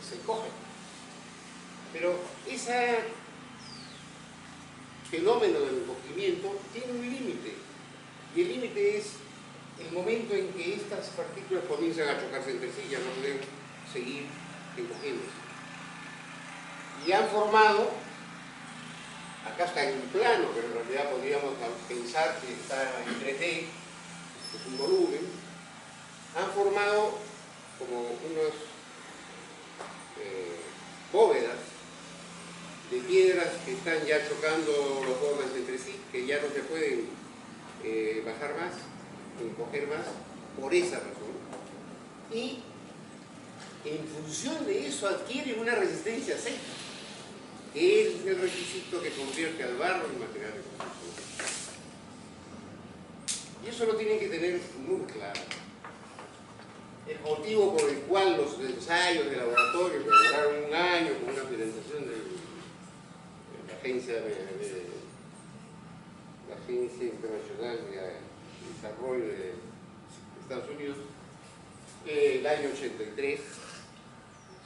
se coge. Pero ese fenómeno del encogimiento tiene un límite, y el límite es el momento en que estas partículas comienzan a chocarse entre sí, ya no pueden seguir encogiéndose. Y han formado, acá está en un plano, pero en realidad podríamos pensar que está en 3D, esto es un volumen, han formado como unas bóvedas de piedras que están ya chocando los bordes entre sí, que ya no se pueden bajar más, encoger más, por esa razón. Y en función de eso adquieren una resistencia seca, que es el requisito que convierte al barro en material de construcción. Y eso lo tienen que tener muy claro. El motivo por el cual los ensayos de laboratorio que duraron un año con una presentación de la Agencia Internacional de Desarrollo de Estados Unidos, el año 83,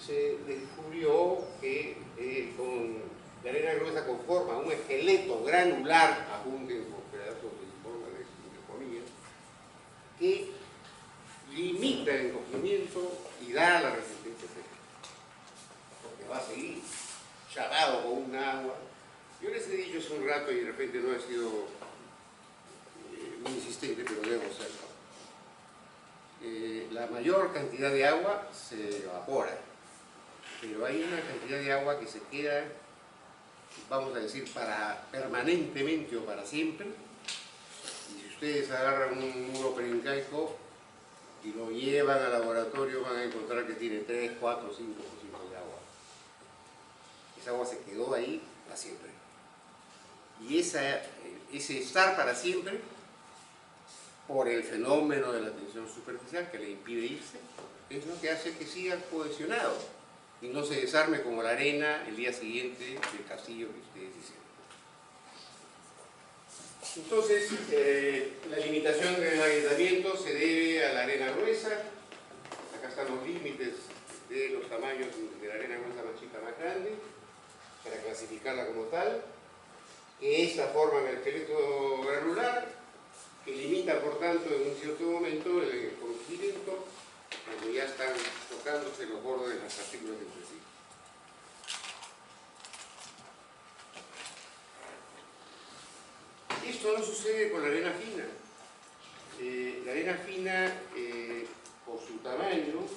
se descubrió que con la arena gruesa conforma un esqueleto granular, apunten con pedazos de forma de comillas, que limita el encogimiento y da la resistencia seca, porque va a seguir chagado con un agua. Yo les he dicho hace un rato y de repente no he sido muy insistente, pero debo serlo. La mayor cantidad de agua se evapora, pero hay una cantidad de agua que se queda, vamos a decir, permanentemente o para siempre. Y si ustedes agarran un muro perincaico y lo llevan al laboratorio, van a encontrar que tiene 3, 4, 5% de agua. Esa agua se quedó ahí para siempre. Y ese estar para siempre, por el fenómeno de la tensión superficial que le impide irse, es lo que hace que siga cohesionado y no se desarme como la arena el día siguiente del castillo que ustedes hicieron. Entonces, la limitación del agrietamiento se debe a la arena gruesa. Acá están los límites de los tamaños de la arena gruesa más chica, más grande, para clasificarla como tal, que esta forma el esqueleto granular, que limita por tanto en un cierto momento el conocimiento cuando ya están tocándose los bordes de las partículas entre sí. Esto no sucede con la arena fina. La arena fina, por su tamaño,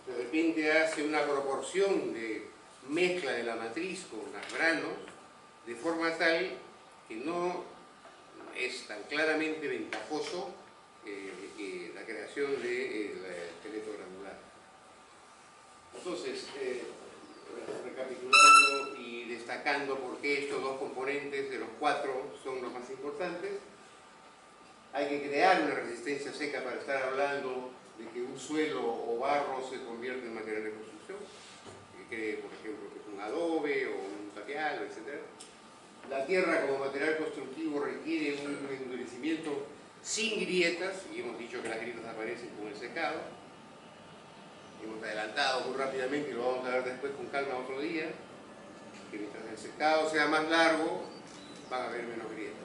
de repente hace una proporción de mezcla de la matriz con los granos, de forma tal que no es tan claramente ventajoso la creación del esqueleto granular. Entonces, recapitulando y destacando por qué estos dos componentes de los cuatro son los más importantes, hay que crear una resistencia seca para estar hablando de que un suelo o barro se convierte en material de construcción, que cree, por ejemplo, que es un adobe o un tapial, etc. La tierra como material constructivo requiere un endurecimiento sin grietas, y hemos dicho que las grietas aparecen con el secado. Hemos adelantado muy rápidamente, y lo vamos a ver después con calma otro día, que mientras el secado sea más largo, van a haber menos grietas.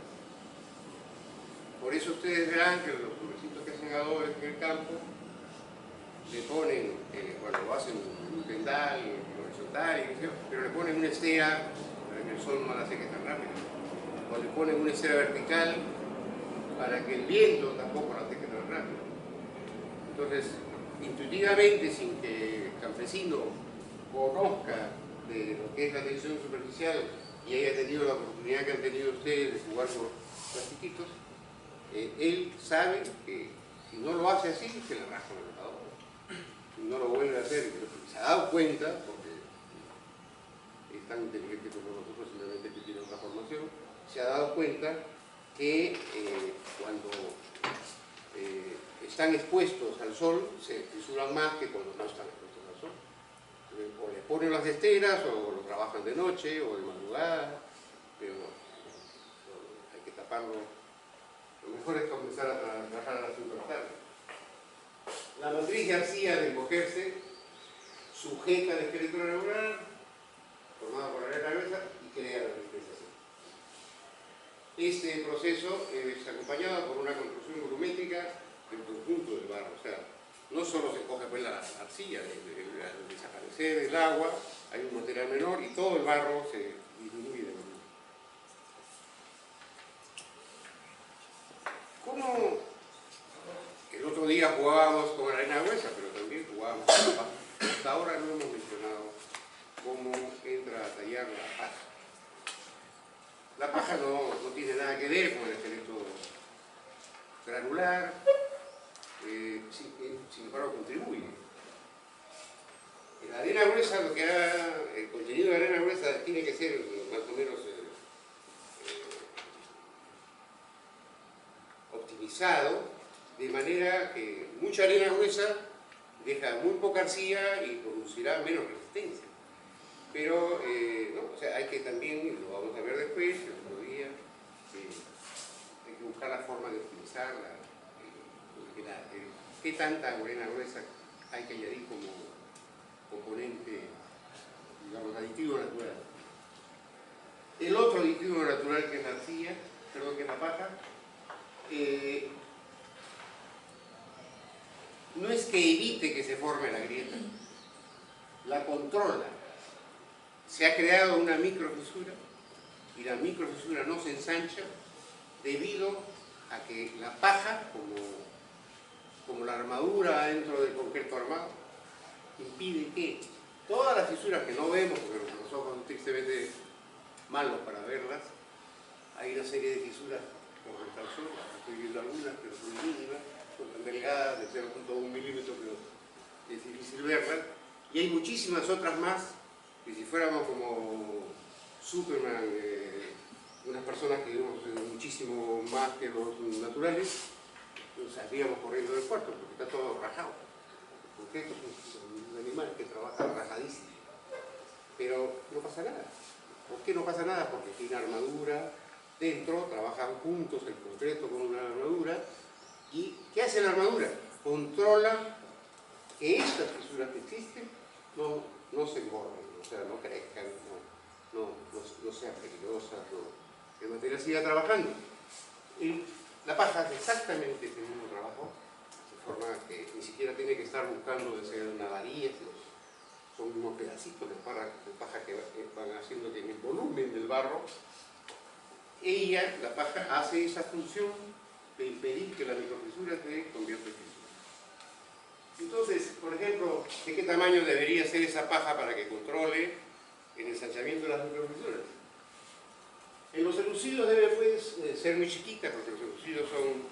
Por eso ustedes verán que los pobrecitos que hacen adobes en el campo le ponen, cuando lo hacen un tendal, horizontal, pero le ponen una estera para que el sol no la seque tan rápido. O le ponen una estera vertical para que el viento tampoco la seque tan rápido. Entonces, intuitivamente, sin que el campesino conozca de lo que es la tensión superficial y haya tenido la oportunidad que han tenido ustedes de jugar con plastiquitos, él sabe que si no lo hace así, se le rasca el adobes. Si no lo vuelve a hacer, se ha dado cuenta, porque es tan inteligente como nosotros, simplemente que tiene otra formación, se ha dado cuenta que cuando están expuestos al sol, se fisuran más que cuando no están expuestos al sol. O les ponen las esteras, o lo trabajan de noche, o de madrugada, pero hay que taparlo. Lo mejor es comenzar a trabajar a las 5 de la tarde. La matriz de arcilla de encogerse sujeta el esqueleto granular, formado por la arena gruesa, y crea la resistencia seca. Este proceso es acompañado por una construcción volumétrica del conjunto del barro. O sea, no solo se coge pues la arcilla, al desaparecer el agua, hay un material menor y todo el barro se disminuye de volumen. ¿Cómo? El otro día jugábamos con la arena gruesa, pero también jugábamos con la paja. Hasta ahora no hemos mencionado cómo entra a tallar la paja. La paja no tiene nada que ver con el esqueleto granular, sin embargo contribuye. La arena gruesa, el contenido de la arena gruesa tiene que ser más o menos optimizado, de manera que mucha arena gruesa deja muy poca arcilla y producirá menos resistencia. Pero no, o sea, hay que también, y lo vamos a ver después, el otro día, hay que buscar la forma de optimizarla. ¿Qué tanta arena gruesa hay que añadir como componente, digamos, aditivo natural? El otro aditivo natural, que es la arcilla, perdón, que es la paja, no es que evite que se forme la grieta, la controla. Se ha creado una microfisura y la microfisura no se ensancha debido a que la paja, como la armadura dentro del concreto armado, impide que todas las fisuras que no vemos, porque los ojos son tristemente malos para verlas, hay una serie de fisuras con respecto al sol, estoy viendo algunas, pero son mínimas, son tan delgadas, de 0.1 milímetro, que es difícil verlas, y hay muchísimas otras más, que si fuéramos como Superman, unas personas que vemos muchísimo más que los naturales, saldríamos corriendo del cuarto, porque está todo rajado. Porque esto es un animal que trabaja rajadísimo. Pero no pasa nada. ¿Por qué no pasa nada? Porque tiene armadura, dentro, trabajan juntos el concreto con una armadura. ¿Y qué hace la armadura? Controla que estas fisuras que existen no se engorden, o sea, no crezcan, no sean peligrosas, que el material siga trabajando. Y la paja hace exactamente el mismo trabajo, de forma que ni siquiera tiene que estar buscando de ser una varilla, son unos pedacitos de paja que van haciendo que en el volumen del barro, ella, la paja, hace esa función de impedir que la microfisura se convierta en fisura. Entonces, por ejemplo, ¿de qué tamaño debería ser esa paja para que controle el ensanchamiento de las microfisuras? En los elucidos debe pues, ser muy chiquita, porque los elucidos son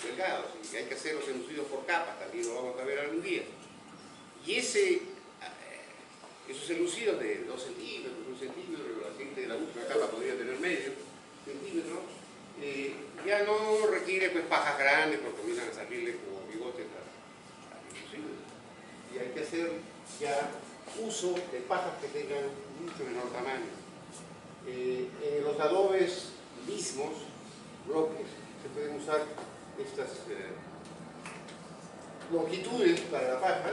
delgados y hay que hacer los elucidos por capas, también lo vamos a ver algún día. Y esos elucidos de 2 centímetros, 1 centímetro, la gente de la última capa podría tener medio centímetro, ya no requiere pues, pajas grandes porque comienzan a salirle como bigotes a los elucidos. Y hay que hacer ya uso de pajas que tengan mucho menor tamaño. En los adobes mismos, bloques, se pueden usar estas longitudes para la paja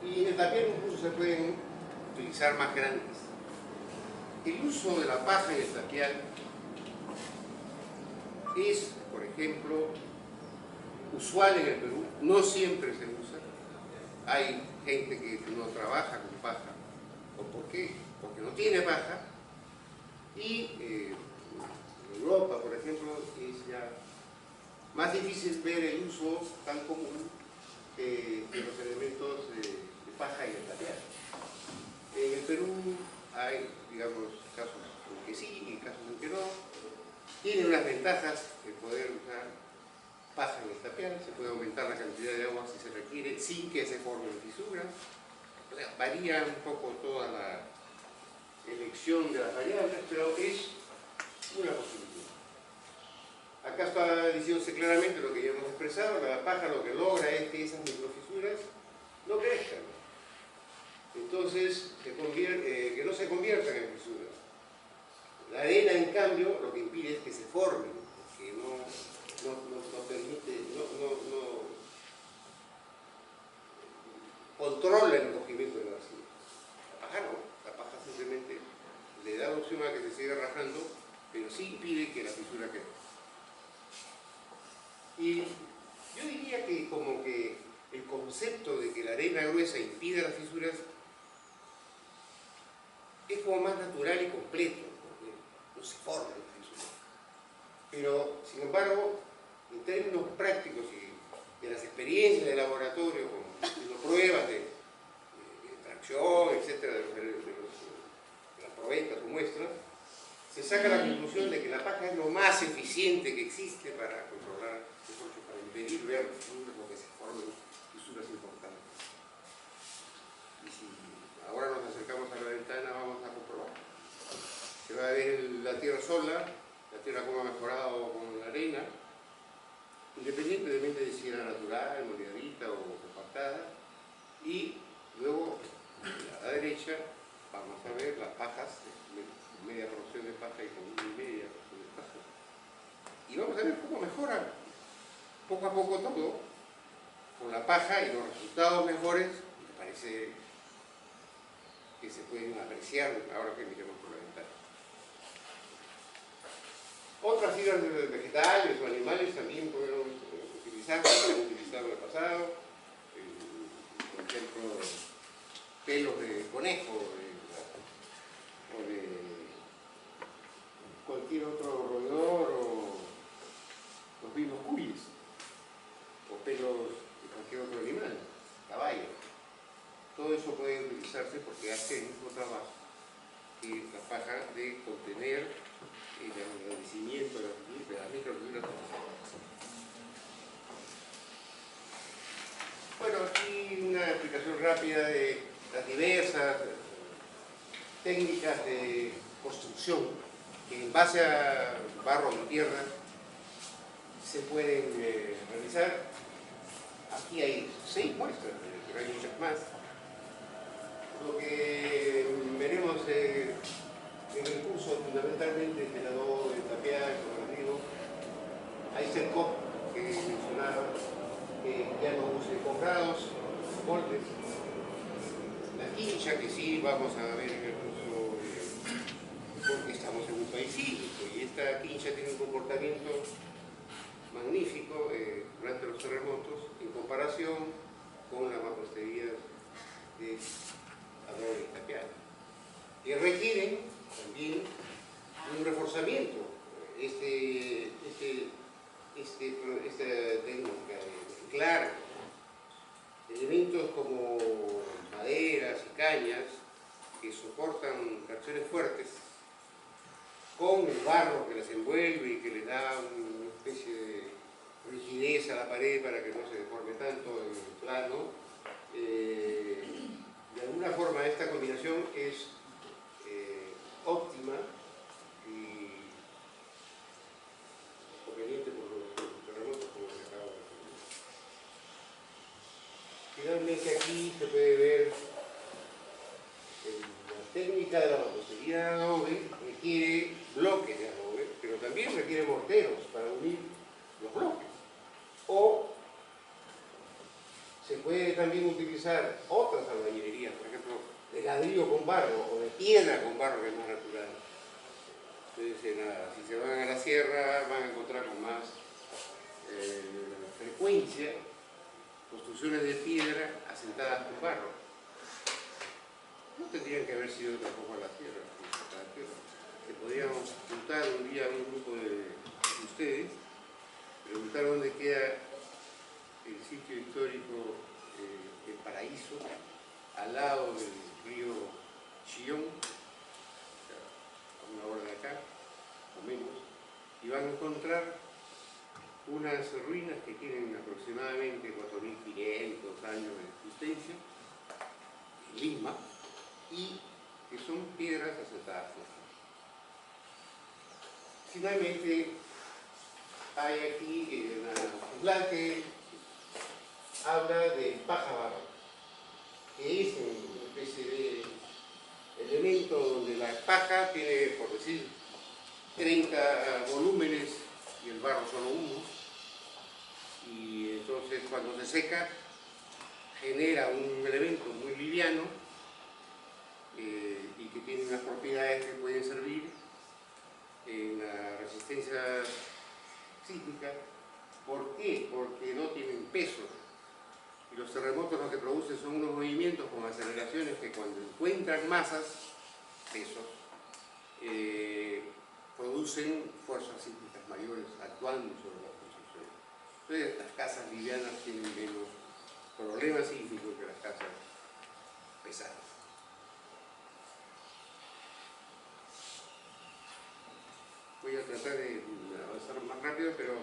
y en el tapial incluso se pueden utilizar más grandes. El uso de la paja en el tapial es, por ejemplo, usual en el Perú, no siempre se usa. Hay gente que no trabaja con paja. ¿O por qué? Porque no tiene paja. Y en Europa, por ejemplo, es ya más difícil ver el uso tan común de los elementos de paja en el tapial. En el Perú hay, digamos, casos en que sí y casos en que no. Tiene unas ventajas el poder usar paja en el tapial, se puede aumentar la cantidad de agua si se requiere sin que se formen fisuras. O sea, varía un poco toda la elección de las variables, pero es una posibilidad. Acá está diciéndose claramente lo que ya hemos expresado, que la paja lo que logra es que esas microfisuras no crezcan. Entonces, que no se conviertan en fisuras. La arena, en cambio, lo que impide es que se formen, que no permite, controla el encogimiento de la arcilla. La paja no, la paja simplemente le da la opción a que se siga rajando, pero sí impide que la fisura crezca. Y yo diría que como que el concepto de que la arena gruesa impide las fisuras es como más natural y completo, porque no se forman las fisuras. Pero, sin embargo, en términos prácticos y de las experiencias de laboratorio, con pruebas de tracción, etcétera, de las probetas o muestras, se saca la conclusión de que la paja es lo más eficiente que existe para controlar, para impedir ver fisuras o que se formen fisuras importantes. Y si ahora nos acercamos a la ventana, vamos a comprobar. Se va a ver la tierra sola, la tierra como ha mejorado con la arena, independientemente de si era natural, moldeadita o compactada. Y luego, a la derecha, vamos a ver las pajas, media porción de paja y con media porción de paja. Y vamos a ver cómo mejora poco a poco todo con la paja y los resultados mejores, me parece que se pueden apreciar ahora que miremos por la ventana. Otras fibras vegetales o animales también podemos utilizar, se han utilizado en el pasado, por ejemplo, pelos de conejo o de cualquier otro roedor o los mismos cuyes o pelos de cualquier otro animal, caballo. Todo eso puede utilizarse porque hace el mismo trabajo que la paja de contener el engrandecimiento de las microfibras. Bueno, aquí una explicación rápida de las diversas técnicas de construcción que en base a barro o tierra se pueden realizar. Aquí hay 6 muestras, pero hay muchas más. Lo que veremos en el curso fundamentalmente es el adobe, el tapial, condiciones. La quincha, que sí vamos a ver en el curso, porque estamos en un país cívico, y esta quincha tiene un comportamiento magnífico durante los terremotos en comparación con las mamposterías de adobe y tapial, que requieren también un reforzamiento. Esta técnica de mezclar elementos como maderas y cañas que soportan tracciones fuertes con el barro que las envuelve y que les da una especie de rigidez a la pared para que no se deforme tanto en el plano. De alguna forma esta combinación es óptima y conveniente por los terremotos como se acaba de decir. Finalmente aquí se puede ver la técnica de la mampostería de adobe requiere bloques de adobe, pero también requiere morteros para unir los bloques. O se puede también utilizar otras albañilerías, por ejemplo, de ladrillo con barro o de piedra con barro, que es más natural. Entonces, si se van a la sierra van a encontrar con más frecuencia construcciones de piedra asentadas con barro. No tendrían que haber sido tampoco a la tierra. Que podríamos juntar un día a un grupo de ustedes, preguntar dónde queda el sitio histórico del Paraíso, al lado del río Chillón, a una hora de acá, o menos, y van a encontrar unas ruinas que tienen aproximadamente 4.500 años de existencia, en Lima, y que son piedras asentadas. Finalmente, hay aquí un plan que habla de paja barro, que es una especie de elemento donde la paja tiene, por decir, 30 volúmenes y el barro solo uno, y entonces cuando se seca genera un elemento muy liviano y que tiene unas propiedades que pueden servir en la resistencia sísmica. ¿Por qué? Porque no tienen peso. Y los terremotos lo que producen son unos movimientos con aceleraciones que cuando encuentran masas, pesos, producen fuerzas sísmicas mayores actuando sobre las construcciones. Entonces las casas livianas tienen menos problemas sísmicos que las casas pesadas. Voy a tratar de avanzar más rápido, pero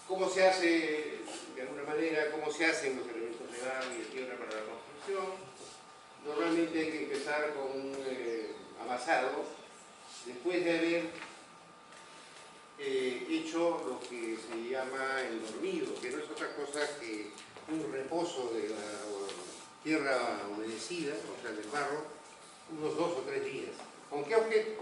¿cómo se hace, de alguna manera, cómo se hacen los elementos de barro y de tierra para la construcción? Normalmente hay que empezar con un amasado, después de haber hecho lo que se llama el dormido, que no es otra cosa que un reposo de la tierra humedecida, o sea, del barro, unos 2 o 3 días. ¿Con qué objeto?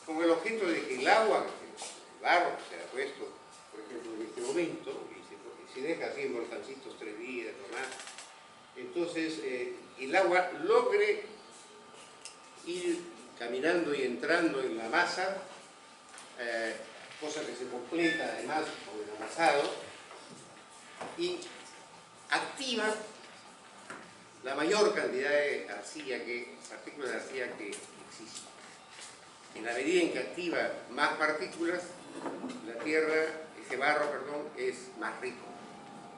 Con el objeto de que el agua, el barro que se ha puesto, por ejemplo, en este momento, y se deja así en volcancitos 3 días o más, entonces el agua logre ir caminando y entrando en la masa, cosa que se completa además con el amasado, y activa la mayor cantidad de arcilla, partículas de arcilla que existe. En la medida en que activa más partículas, la tierra, ese barro, perdón, es más rico.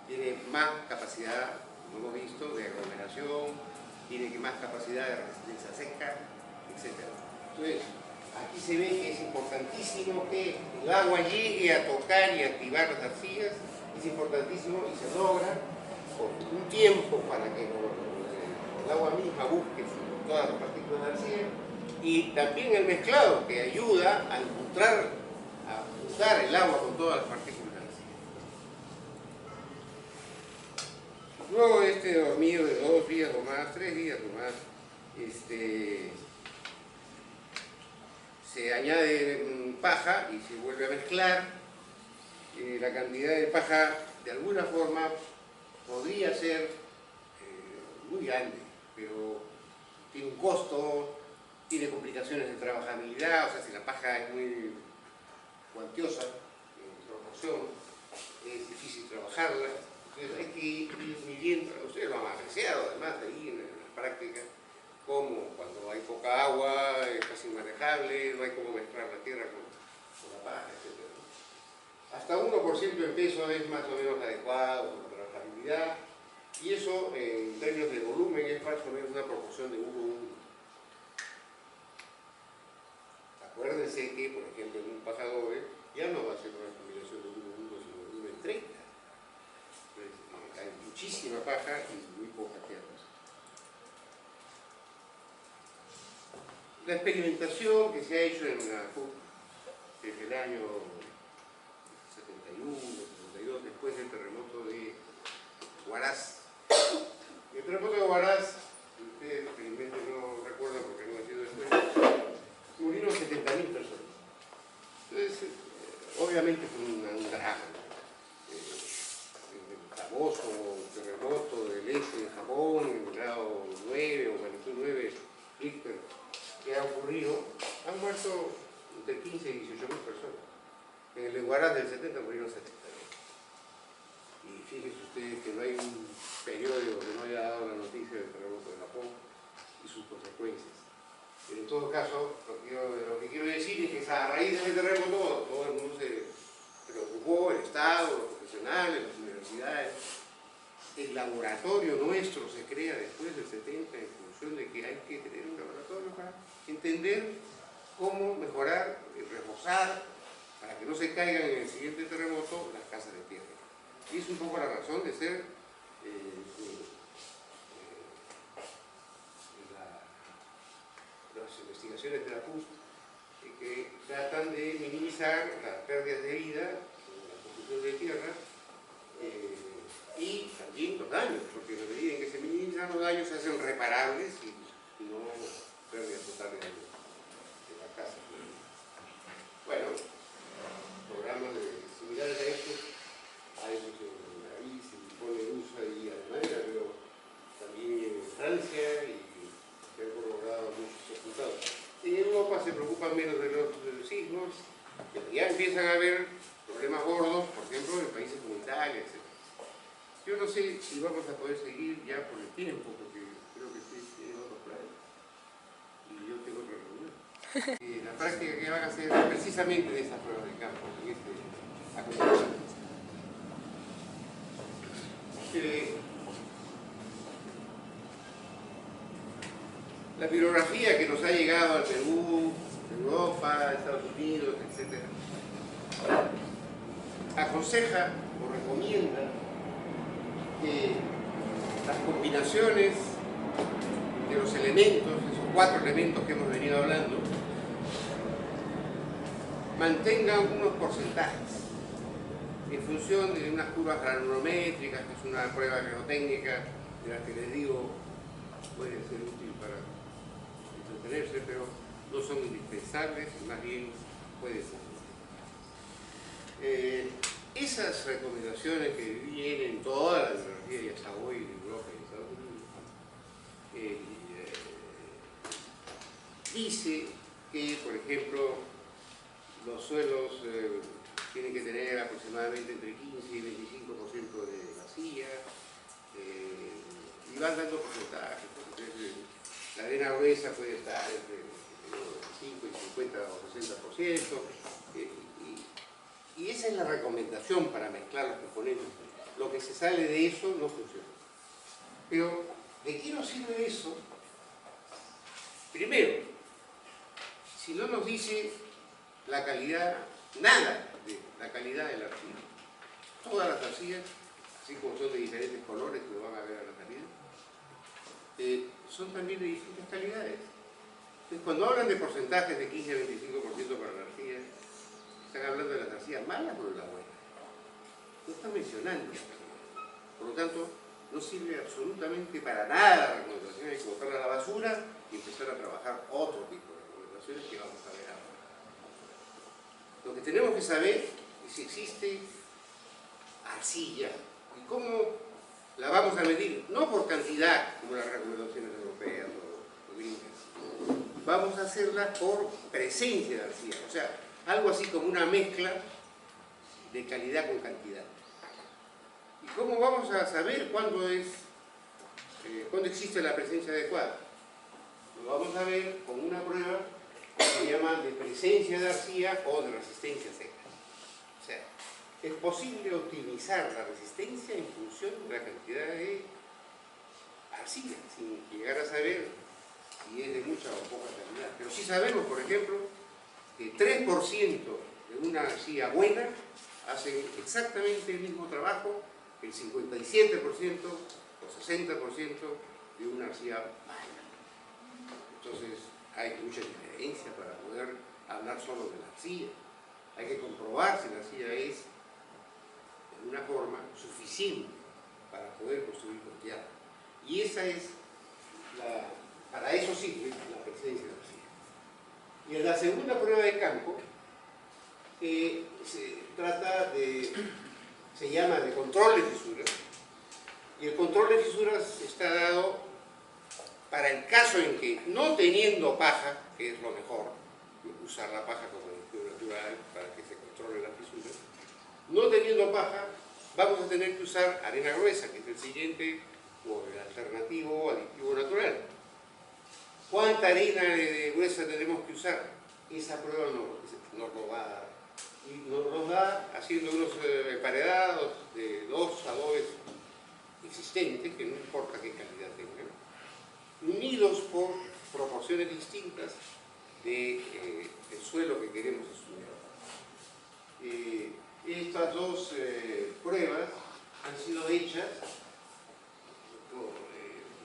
Tiene más capacidad, como hemos visto, de aglomeración, tiene más capacidad de resistencia seca, etc. Entonces, aquí se ve que es importantísimo que el agua llegue a tocar y activar las arcillas, es importantísimo y se logra por un tiempo para que el agua misma busque todas las partículas de arcilla, y también el mezclado que ayuda a encontrar, a juntar el agua con todas las partículas de arcilla. Luego de este dormido de 2 días o más, 3 días o más, se añade paja y se vuelve a mezclar. La cantidad de paja de alguna forma podría ser muy grande, pero tiene un costo, tiene complicaciones de trabajabilidad, o sea, si la paja es muy cuantiosa en proporción, es difícil trabajarla. Entonces hay que ir midiendo, ustedes lo han apreciado además ahí en la práctica, como cuando hay poca agua es casi inmanejable, no hay cómo mezclar la tierra con la paja, etc. Hasta 1% de peso es más o menos adecuado con la trabajabilidad, y eso en términos de volumen es más o menos una proporción de 1:1. Acuérdense que, por ejemplo, en un pasador ya no va a ser una combinación de 1:1, sino de 1:30. Entonces, hay muchísima paja y muy poca tierra. La experimentación que se ha hecho en la CUC desde el año 71, 72, después del terremoto de Huaraz. El terremoto de Huaraz, ustedes felizmente no recuerdan porque no ha sido después, murieron 70.000 personas. Entonces, obviamente fue un drama. El famoso terremoto del este de Japón, en grado 9 o magnitud 9 Richter, que ha ocurrido, han muerto entre 15 y 18.000 personas. En el de Huaraz del 70 murieron 70.000. Y fíjense ustedes que no hay un periódico que no haya dado la noticia del terremoto de Japón y sus consecuencias. Pero en todo caso, lo que quiero decir es que a raíz de ese terremoto todo el mundo se preocupó, el Estado, los profesionales, las universidades. El laboratorio nuestro se crea después del 70 en función de que hay que tener un laboratorio para entender cómo mejorar y reforzar para que no se caigan en el siguiente terremoto las casas de tierra. Y es un poco la razón de ser las investigaciones de la CUS que tratan de minimizar las pérdidas de vida en la construcción de tierra y también los daños, porque en la medida en que se minimizan los daños se hacen reparables y no pérdidas totales de la casa. Bueno, programas similares a estos hay muchos en París, en Polonia y Alemania, pero también en Francia y se han logrado muchos resultados. En Europa se preocupan menos de los sismos, pero ya empiezan a haber problemas gordos, por ejemplo, en países como Italia, etc. Yo no sé si vamos a poder seguir ya por el tiempo, porque creo que ustedes tienen otros planes y yo tengo otra reunión. La práctica que van a hacer es precisamente de esas pruebas de campo, en este acompañamiento. La bibliografía que nos ha llegado al Perú, Europa, Estados Unidos, etc., aconseja o recomienda que las combinaciones de los elementos, esos 4 elementos que hemos venido hablando, mantengan unos porcentajes en función de unas curvas granulométricas, que es una prueba geotécnica de la que les digo puede ser útil para entretenerse, pero no son indispensables, más bien puede ser. Esas recomendaciones que vienen en toda la bibliografía, ya está hoy en Europa y en Estados Unidos, dice que, por ejemplo, los suelos tienen que tener aproximadamente entre 15 y 25% de vacía, y van dando porcentajes. La arena gruesa puede estar entre 5 y 50 o 60%, y esa es la recomendación para mezclar los componentes. Lo que se sale de eso no funciona. Pero, ¿de qué nos sirve eso? Primero, si no nos dice la calidad, nada de la calidad de la arcilla. Todas las arcillas, así como son de diferentes colores, que lo van a ver a la salida, son también de distintas calidades. Entonces, cuando hablan de porcentajes de 15 a 25% para la arcilla, están hablando de las arcillas malas o de las buenas. No están mencionando. Por lo tanto, no sirve absolutamente para nada la recomendación. Hay que botarla a la basura y empezar a trabajar otro tipo de recomendaciones que vamos a ver ahora. Lo que tenemos que saber es si existe arcilla y cómo la vamos a medir no por cantidad, como las recomendaciones europeas o gringas, vamos a hacerla por presencia de arcilla, o sea, algo así como una mezcla de calidad con cantidad. ¿Y cómo vamos a saber cuándo existe la presencia adecuada? Lo vamos a ver con una prueba que se llama de presencia de arcilla o de resistencia seca. O sea, es posible optimizar la resistencia en función de la cantidad de arcilla, sin llegar a saber si es de mucha o poca calidad. Pero sí sabemos, por ejemplo, que 3% de una arcilla buena hace exactamente el mismo trabajo que el 57% o 60% de una arcilla mala. Entonces hay mucha diferencia para poder hablar solo de la arcilla. Hay que comprobar si la arcilla es de una forma suficiente para poder construir corteada. Y esa es para eso sirve la presencia de la arcilla. Y en la segunda prueba de campo se llama de control de fisuras, y el control de fisuras está dado para el caso en que, no teniendo paja, que es lo mejor, usar la paja como aditivo natural para que se controle la fisura, no teniendo paja, vamos a tener que usar arena gruesa, que es el siguiente o el alternativo aditivo natural. ¿Cuánta arena gruesa tenemos que usar? Esa prueba nos lo va a dar. Y nos lo da haciendo unos emparedados de 2 adobes existentes, que no importa qué calidad tengan, unidos por proporciones distintas del suelo que queremos estudiar. Estas dos pruebas han sido hechas con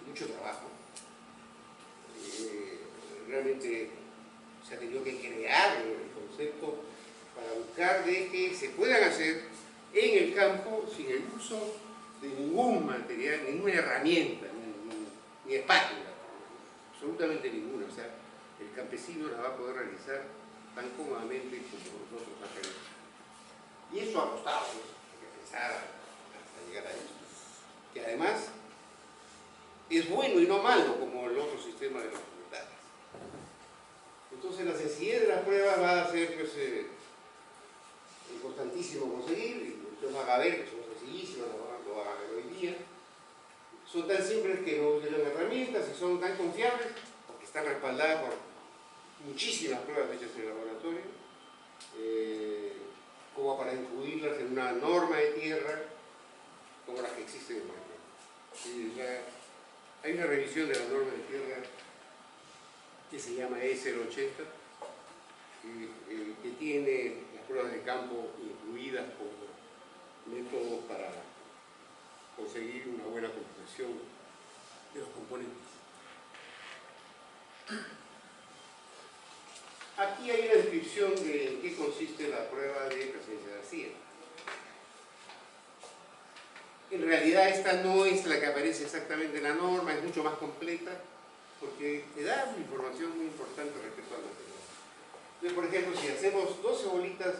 mucho trabajo. Realmente se ha tenido que crear el concepto para buscar de que se puedan hacer en el campo sin el uso de ningún material, ninguna herramienta, ni espátula, absolutamente ninguna. O sea, el campesino la va a poder realizar tan cómodamente como nosotros hacemos. Y eso ha costado, hay que pensar hasta llegar a eso. Que además es bueno y no malo como el otro sistema de los metales. Entonces la sencillez de las pruebas va a ser pues, importantísimo conseguir, y usted va a ver que son sencillísimas, lo van a ver hoy día. Son tan simples que no utilizan herramientas y son tan confiables porque están respaldadas por muchísimas pruebas hechas en el laboratorio, como para incluirlas en una norma de tierra como las que existen en el mercado. Hay una revisión de la norma de tierra que se llama E080, que tiene las pruebas de campo incluidas como métodos para conseguir una buena computación de los componentes. Aquí hay una descripción de en qué consiste la prueba de presencia de arcilla. En realidad esta no es la que aparece exactamente en la norma, es mucho más completa, porque te da una información muy importante respecto al material. Entonces, por ejemplo, si hacemos 12 bolitas,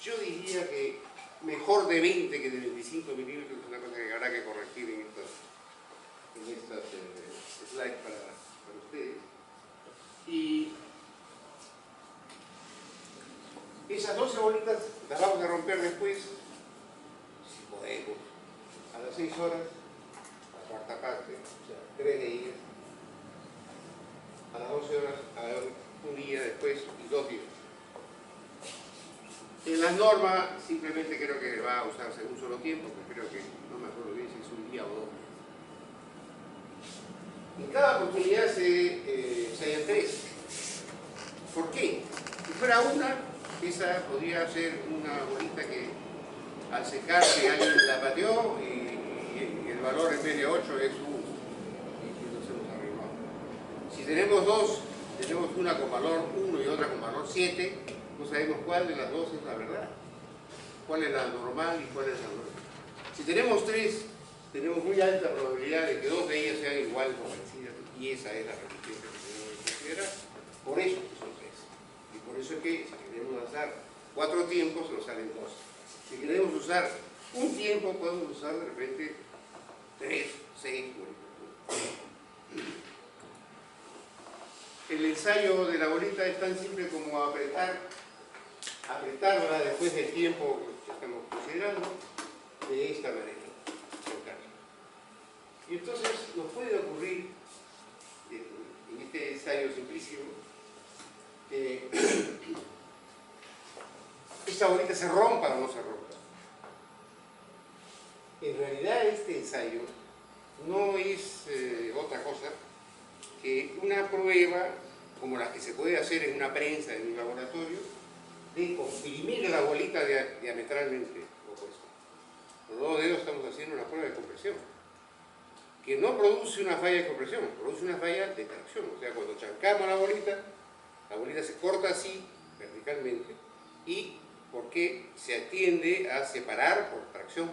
yo diría que mejor de 20 que de 25 milímetros, es una cosa que habrá que corregir en estas slides para ustedes. Y esas 12 bolitas las vamos a romper después, si podemos, a las 6 horas, la cuarta parte, o sea, 3 de ellas, a las 12 horas, un día después y 2 días. En las normas simplemente creo que va a usarse en un solo tiempo, que creo que, no me acuerdo bien si es un día o 2 días. En cada oportunidad se hallan 3. ¿Por qué? Si fuera una, esa podría ser una bolita que al secarse alguien la pateó y el valor en vez de 8 es 1. Y nos hemos arreglado. Si tenemos 2, tenemos una con valor 1 y otra con valor 7, no sabemos cuál de las dos es la verdad. Cuál es la normal y cuál es la normal. Si tenemos 3, tenemos muy alta probabilidad de que 2 de ellas sean iguales o parecidas, y esa es la resistencia que tenemos que considerar. Por eso que son 3. Y por eso es que si queremos usar 4 tiempos, nos salen 2. Si queremos usar un tiempo podemos usar de repente 3, 6 bolitas. El ensayo de la bolita es tan simple como apretarla después del tiempo que estamos considerando de esta manera. Y entonces nos puede ocurrir en este ensayo simplísimo que esta bolita se rompa o no se rompa. En realidad este ensayo no es otra cosa que una prueba como la que se puede hacer en una prensa, en un laboratorio, de comprimir la bolita diametralmente opuesta. Con los 2 dedos estamos haciendo una prueba de compresión, que no produce una falla de compresión, produce una falla de tracción. O sea, cuando chancamos la bolita se corta así, verticalmente, y porque se atiende a separar por tracción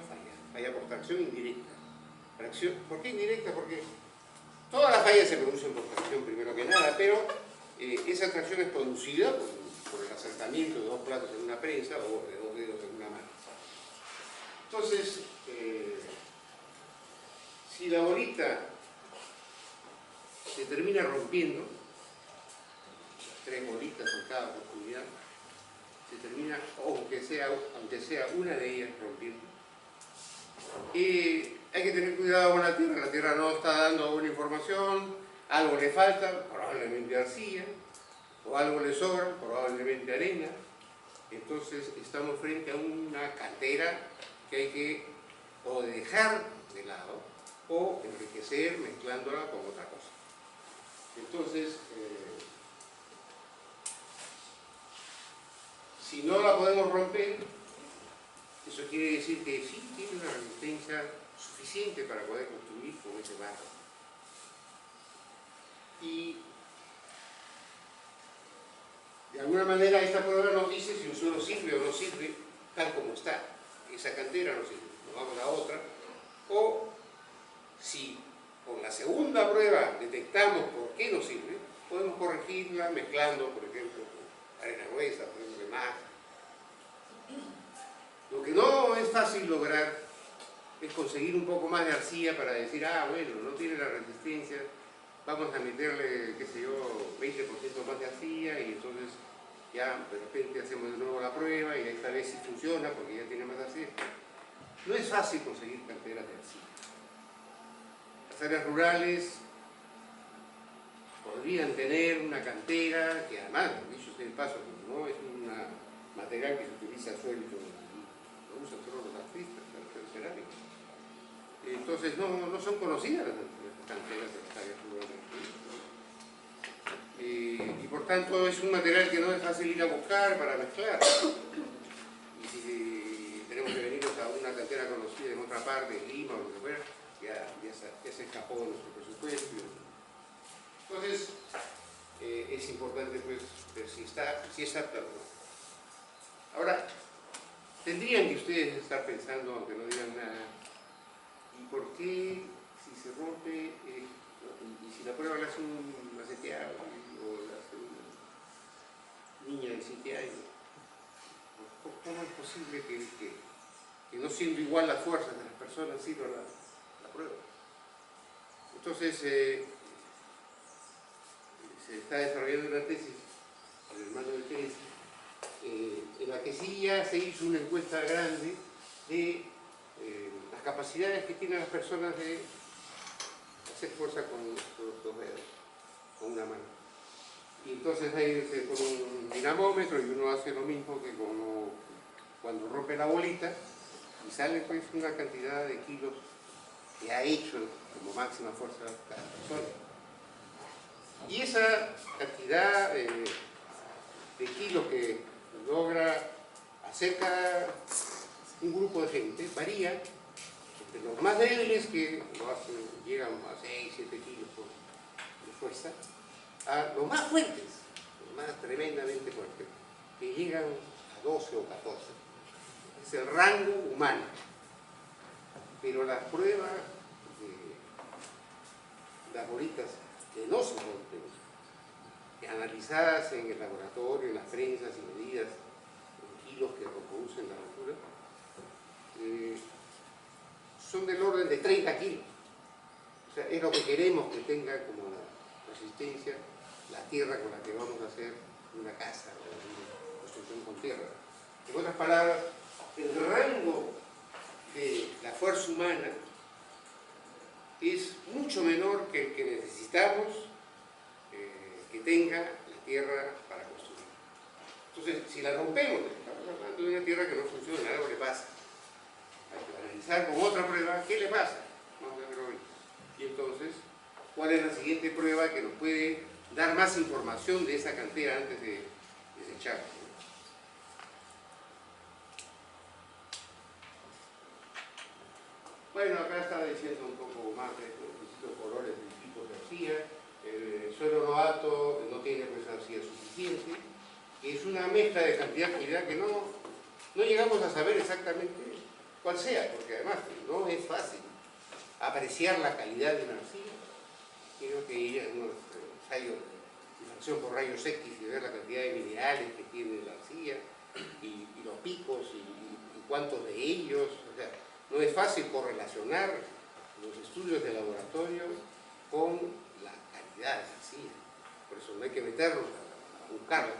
falla por tracción indirecta. ¿Por qué indirecta? Porque todas las fallas se producen por tracción primero que nada, pero esa tracción es producida por el acercamiento de 2 platos en una prensa o de 2 dedos en una mano. Entonces, si la bolita se termina rompiendo, 3 bolitas en cada oportunidad, se termina, aunque sea una de ellas rompiendo, hay que tener cuidado con la tierra no está dando buena información, algo le falta, probablemente arcilla, o algo le sobra, probablemente arena. Entonces estamos frente a una cantera que hay que o dejar de lado o enriquecer mezclándola con otra cosa. Entonces, si no la podemos romper, eso quiere decir que sí tiene una resistencia suficiente para poder construir con ese barro. Y de alguna manera esta prueba nos dice si un suelo sirve o no sirve, tal como está. Esa cantera no sirve, nos vamos a otra. O si con la segunda prueba detectamos por qué no sirve, podemos corregirla mezclando, por ejemplo, con arena gruesa, poniéndole más. Lo que no es fácil lograr es conseguir un poco más de arcilla para decir, bueno, no tiene la resistencia, vamos a meterle, qué sé yo, 20% más de arcilla y entonces ya de repente hacemos de nuevo la prueba y esta vez sí funciona porque ya tiene más arcilla. No es fácil conseguir canteras de arcilla. Las áreas rurales podrían tener una cantera que además, dicho sea de paso, no es un material que se utiliza suelto, lo usan solo los artistas, los cerámicos. Entonces no son conocidas las canteras de las áreas rurales. Y por tanto es un material que no es fácil ir a buscar para mezclar. Y si tenemos que venirnos a una cantera conocida en otra parte, en Lima o lo que fuera, ya se escapó de nuestro presupuesto. Entonces es importante pues ver si es apta o no. Ahora, tendrían que ustedes estar pensando, aunque no digan nada, ¿y por qué si se rompe, y si la prueba la hace un maceteado o la hace una niña de 7 años, ¿cómo es posible que no siendo igual las fuerzas de las personas sirva la prueba? Entonces, se está desarrollando una tesis, el hermano de tesis, en la que sí ya se hizo una encuesta grande de las capacidades que tienen las personas de hacer fuerza con los 2 dedos, con una mano. Y entonces ahí se pone un dinamómetro y uno hace lo mismo que cuando rompe la bolita y sale pues una cantidad de kilos que ha hecho como máxima fuerza cada persona. Y esa cantidad de kilos que logra hacer cada un grupo de gente varía entre los más débiles que llegan a 6, 7 kilos de fuerza, a los más fuertes, los más tremendamente fuertes, que llegan a 12 o 14. Es el rango humano. Pero las pruebas de las bolitas que no se rompen, analizadas en el laboratorio, en las prensas y medidas en kilos que reproducen la rotura, son del orden de 30 kilos. O sea, es lo que queremos que tenga como resistencia la tierra con la que vamos a hacer una casa o una construcción con tierra. En otras palabras, el rango de la fuerza humana es mucho menor que el que necesitamos que tenga la tierra para construir. Entonces, si la rompemos, estamos hablando de una tierra que no funciona, algo le pasa. Hay que analizar con otra prueba qué le pasa. Vamos a ver hoy. Y entonces, ¿cuál es la siguiente prueba que nos puede dar más información de esa cantera antes de desecharla? Bueno, acá está diciendo un poco más de estos distintos colores de tipos de arcilla. El suelo novato no tiene pues arcilla suficiente, que es una mezcla de cantidad y calidad que no llegamos a saber exactamente cuál sea, porque además no es fácil apreciar la calidad de una arcilla. Creo que ella es unos ensayos de acción por rayos X y ver la cantidad de minerales que tiene la arcilla y los picos y cuántos de ellos. O sea, no es fácil correlacionar los estudios de laboratorio con la calidad de la arcilla. Por eso no hay que meternos a buscarla.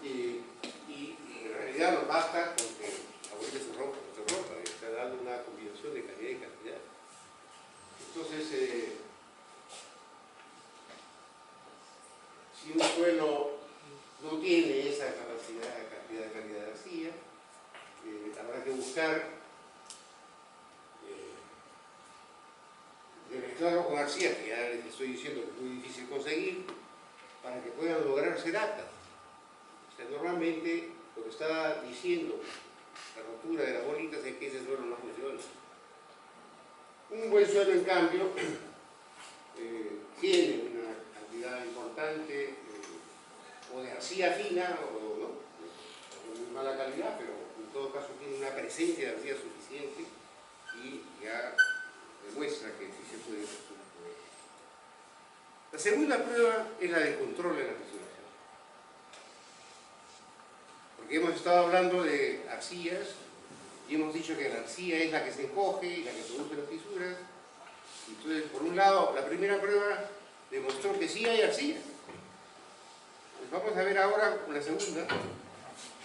Y en realidad nos basta con que la bolita se rompa o no se rompa. Está dando una combinación de calidad y cantidad. Entonces, si un suelo no tiene esa capacidad, cantidad de calidad de arcilla, habrá que buscar de mezclarlo con arcilla, que ya les estoy diciendo que es muy difícil conseguir, para que puedan lograr cerata. O sea, normalmente, lo que está diciendo la rotura de las bolitas es que ese suelo no funciona. Un buen suelo, en cambio, tiene una cantidad importante o de arcilla fina o no, de muy mala calidad, pero en todo caso tiene una presencia de arcilla suficiente y ya demuestra que sí se puede construir. La segunda prueba es la de control de la fisuración. Porque hemos estado hablando de arcillas y hemos dicho que la arcilla es la que se encoge y la que produce las fisuras. Entonces, por un lado, la primera prueba demostró que sí hay arcilla. Pues vamos a ver ahora, con la segunda,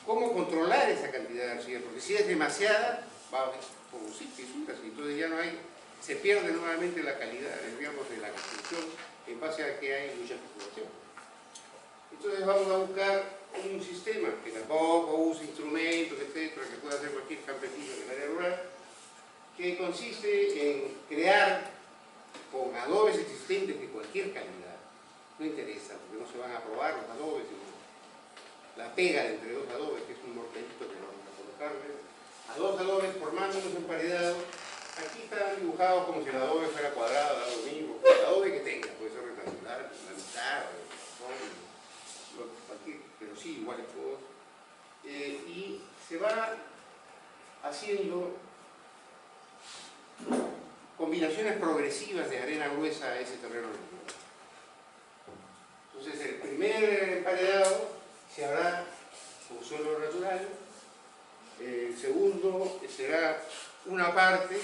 cómo controlar esa cantidad de arcilla, porque si es demasiada, va a producir fisuras y entonces ya no hay, se pierde nuevamente la calidad, digamos, de la construcción en base a que hay mucha fisuración. Entonces vamos a buscar un sistema que tampoco use instrumentos, etcétera, que pueda hacer cualquier campesino en el área rural, que consiste en crear con adobes existentes de cualquier calidad. No interesa, porque no se van a probar los adobes, sino la pega entre dos adobes, que es un morterito que vamos a colocarle, a dos adobes formándonos emparedados. Aquí están dibujados como si el adobe fuera cuadrado, da lo mismo, el adobe que tenga, puede ser rectangular, la mitad, pero sí iguales todos. Y se va haciendo combinaciones progresivas de arena gruesa a ese terreno. Entonces el primer emparedado se hará con suelo natural, el segundo será una parte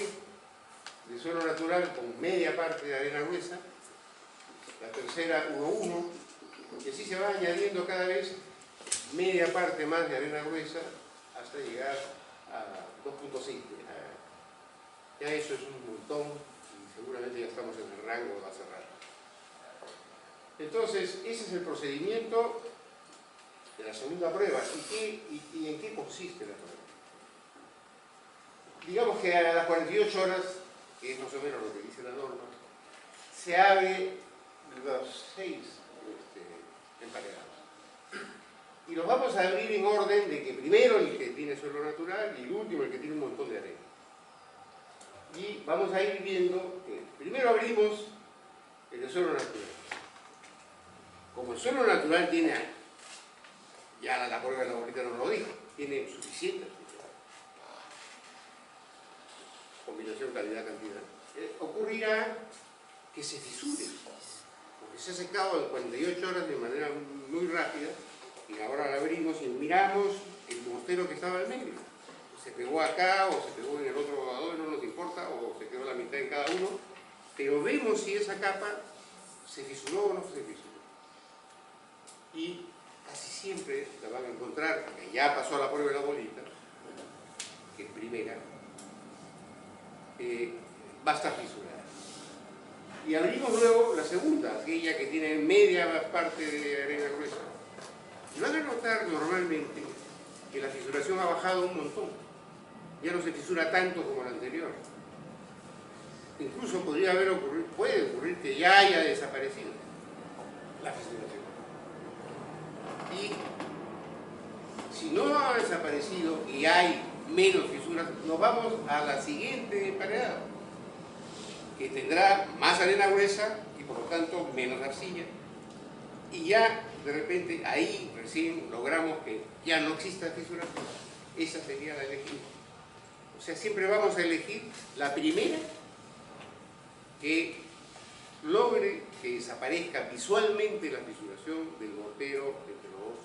de suelo natural con media parte de arena gruesa, la tercera 1-1, y así se va añadiendo cada vez media parte más de arena gruesa hasta llegar a 2.5. Ya eso es un montón y seguramente ya estamos en el rango de base rara. Entonces, ese es el procedimiento de la segunda prueba. ¿Y en qué consiste la prueba? Digamos que a las 48 horas, que es más o menos lo que dice la norma, se abre los 6 emparedados. Y los vamos a abrir en orden de que primero el que tiene suelo natural y el último el que tiene un montón de arena. Y vamos a ir viendo que primero abrimos el de suelo natural. Como el suelo natural tiene, ya la prueba de la bolita nos lo dijo, tiene suficiente combinación calidad-cantidad, ocurrirá que se fisure, porque se ha secado en 48 horas de manera muy rápida, y ahora la abrimos y miramos el mortero que estaba al medio. se pegó acá o se pegó en el otro adobe, no nos importa, o se quedó la mitad en cada uno, pero vemos si esa capa se fisuró o no se fisuró. Y casi siempre la van a encontrar, que ya pasó a la prueba de la bolita, que es primera, va a estar fisurada. Y abrimos luego la segunda, aquella que tiene media parte de arena gruesa. Y van a notar normalmente que la fisuración ha bajado un montón. Ya no se fisura tanto como la anterior. Incluso puede ocurrir que ya haya desaparecido la fisuración. Y si no ha desaparecido y hay menos fisuras, nos vamos a la siguiente emparedada, que tendrá más arena gruesa y por lo tanto menos arcilla. Y ya de repente ahí recién logramos que ya no exista fisuración. Esa sería la elegida. O sea, siempre vamos a elegir la primera que logre que desaparezca visualmente la fisuración del mortero entre los dos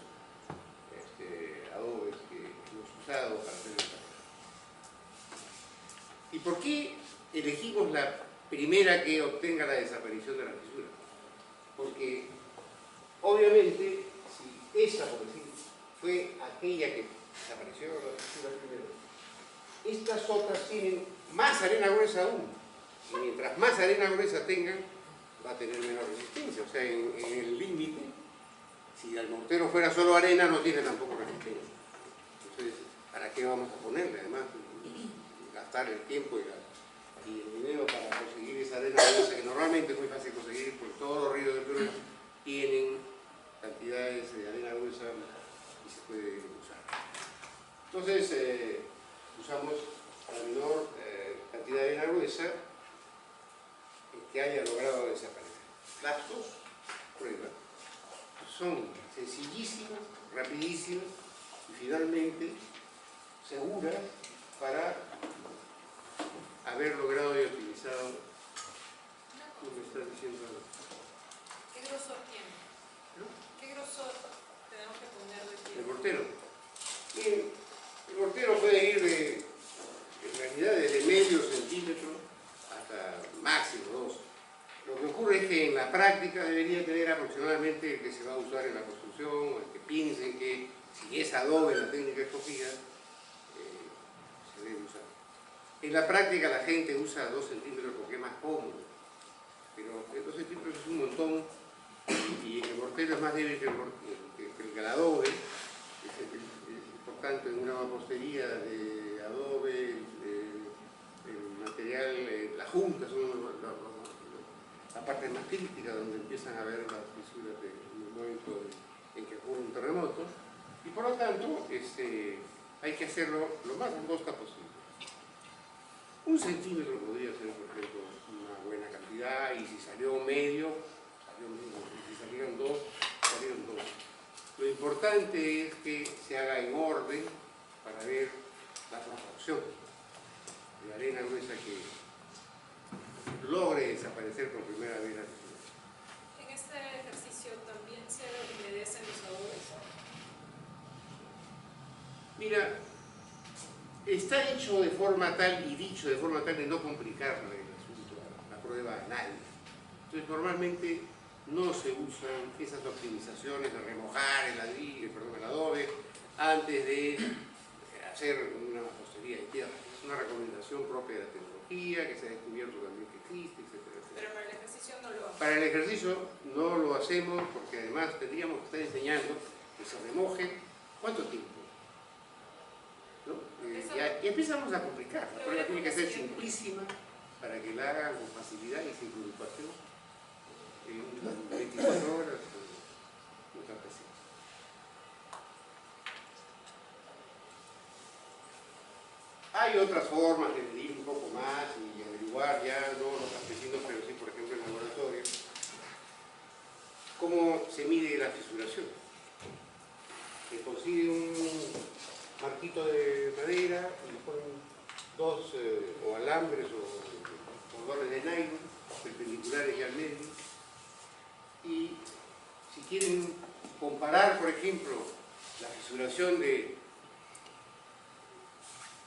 adobes que hemos usado para hacer el papel. ¿Y por qué elegimos la primera que obtenga la desaparición de la fisura? Porque obviamente si esa, por decir, fue aquella que desapareció la fisura primero, estas otras tienen más arena gruesa aún. Y mientras más arena gruesa tengan, va a tener menor resistencia. O sea, en el límite, si el mortero fuera solo arena, no tiene tampoco resistencia. Entonces, ¿para qué vamos a ponerle? Además, gastar el tiempo y el dinero para conseguir esa arena gruesa, que normalmente es muy fácil conseguir, porque todos los ríos del Perú tienen cantidades de arena gruesa y se puede usar. Entonces, usamos la menor cantidad de arena gruesa que haya logrado desaparecer. Las dos pruebas son sencillísimas, rapidísimas y finalmente seguras para haber logrado y utilizado. ¿Tú me estás diciendo?
¿Qué grosor tiene?
¿No?
¿Qué grosor tenemos que poner de pie?
El mortero. Bien, el mortero puede ir en realidad desde medio centímetro hasta máximo 2. Lo que ocurre es que en la práctica debería tener aproximadamente el que se va a usar en la construcción, o el que piensen que si es adobe la técnica escogida, se debe usar. En la práctica la gente usa 2 centímetros porque es más cómodo, pero 2 centímetros es un montón y el mortero es más débil que el adobe. Por tanto, en una mampostería de adobe, el material, la junta son la parte más crítica donde empiezan a ver las fisuras en el momento en que ocurre un terremoto, y por lo tanto hay que hacerlo lo más angosta posible. 1 centímetro podría ser, por ejemplo, una buena cantidad, y si salió medio, salió medio. Si salieron 2, salieron 2. Lo importante es que se haga en orden para ver la proporción de arena gruesa que logre desaparecer por primera vez la fisura.
En este ejercicio también se humedecen los adobes.
Mira, está hecho de forma tal y dicho de forma tal de no complicarle el asunto a la prueba a nadie. Entonces normalmente no se usan esas optimizaciones de remojar el ladrillo, el adobe antes de hacer una mampostería de tierra. Es una recomendación propia de la tecnología, que se ha descubierto también que existe, etcétera, etcétera.
Pero para el ejercicio no lo hacen.
Para el ejercicio no lo hacemos porque además tendríamos que estar enseñando que se remoje. ¿Cuánto tiempo? ¿No? Y empezamos a complicar. La prueba tiene que ser simplísima para que la hagan con facilidad y sin preocupación en 24 horas. Muchas gracias. Hay otras formas de medir un poco más y averiguar, ya no los campesinos, pero sí, por ejemplo, en el laboratorio, cómo se mide la fisuración. Se consigue un marquito de madera y le ponen 2 o alambres o cordones de nylon perpendiculares ya al medio, y si quieren comparar, por ejemplo, la fisuración de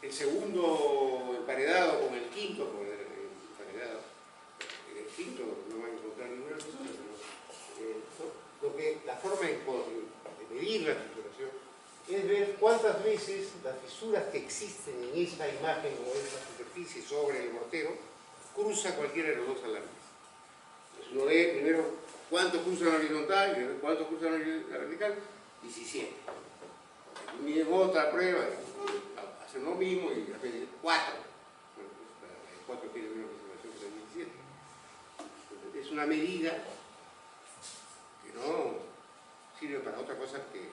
el segundo emparedado con el quinto emparedado. En el quinto no van a encontrar ninguna fisura, pero la forma de medir la fisuración es ver cuántas veces las fisuras que existen en esta imagen o en esta superficie sobre el mortero cruza cualquiera de los dos alarmes. Entonces uno ve primero cuánto cruza la horizontal y después cuánto cruza la vertical, 17. Miden otra prueba, hacen lo mismo y repiten 4. Bueno, pues, la 4 tiene menos observación que la 17. Entonces, es una medida que no sirve para otra cosa que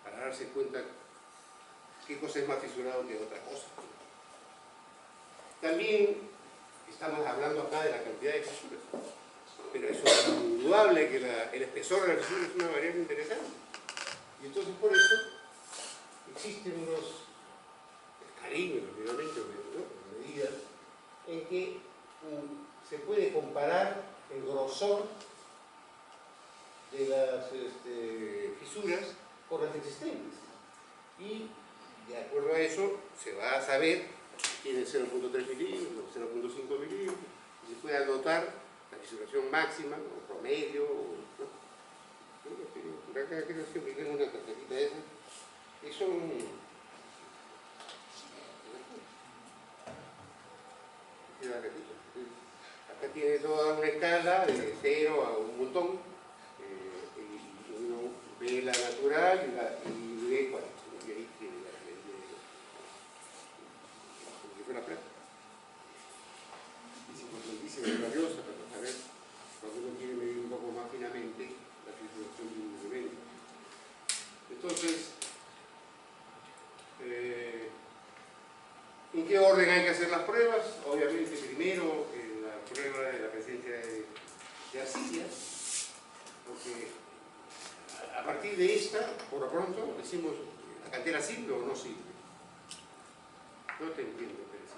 para darse cuenta qué cosa es más fisurado que otra cosa. También estamos hablando acá de la cantidad de fisuras, pero es indudable que el espesor de la fisura es una variable interesante. Y entonces por eso existen unos escalímetros, finalmente, ¿no? Medidas en que se puede comparar el grosor de las fisuras con las existentes. Y de acuerdo a eso se va a saber si tienen 0.3 milímetros, 0.5 milímetros, y se puede anotar la fisuración máxima o promedio. ¿No? Por acá creo que tengo una tarjetita de esas. Eso acá tiene toda una escala de 0 a un montón, y uno ve la natural y ve cuál, y ahí tiene la medida como si fuera plata. Es importantísima y valiosa para saber cuando uno quiere medir un poco más finamente la fisuración de un elemento. Entonces, ¿en qué orden hay que hacer las pruebas? Obviamente primero la prueba de la presencia de arcilla, porque a partir de esta, por lo pronto, decimos, ¿la cantera sirve o no sirve? No te entiendo, Teresa.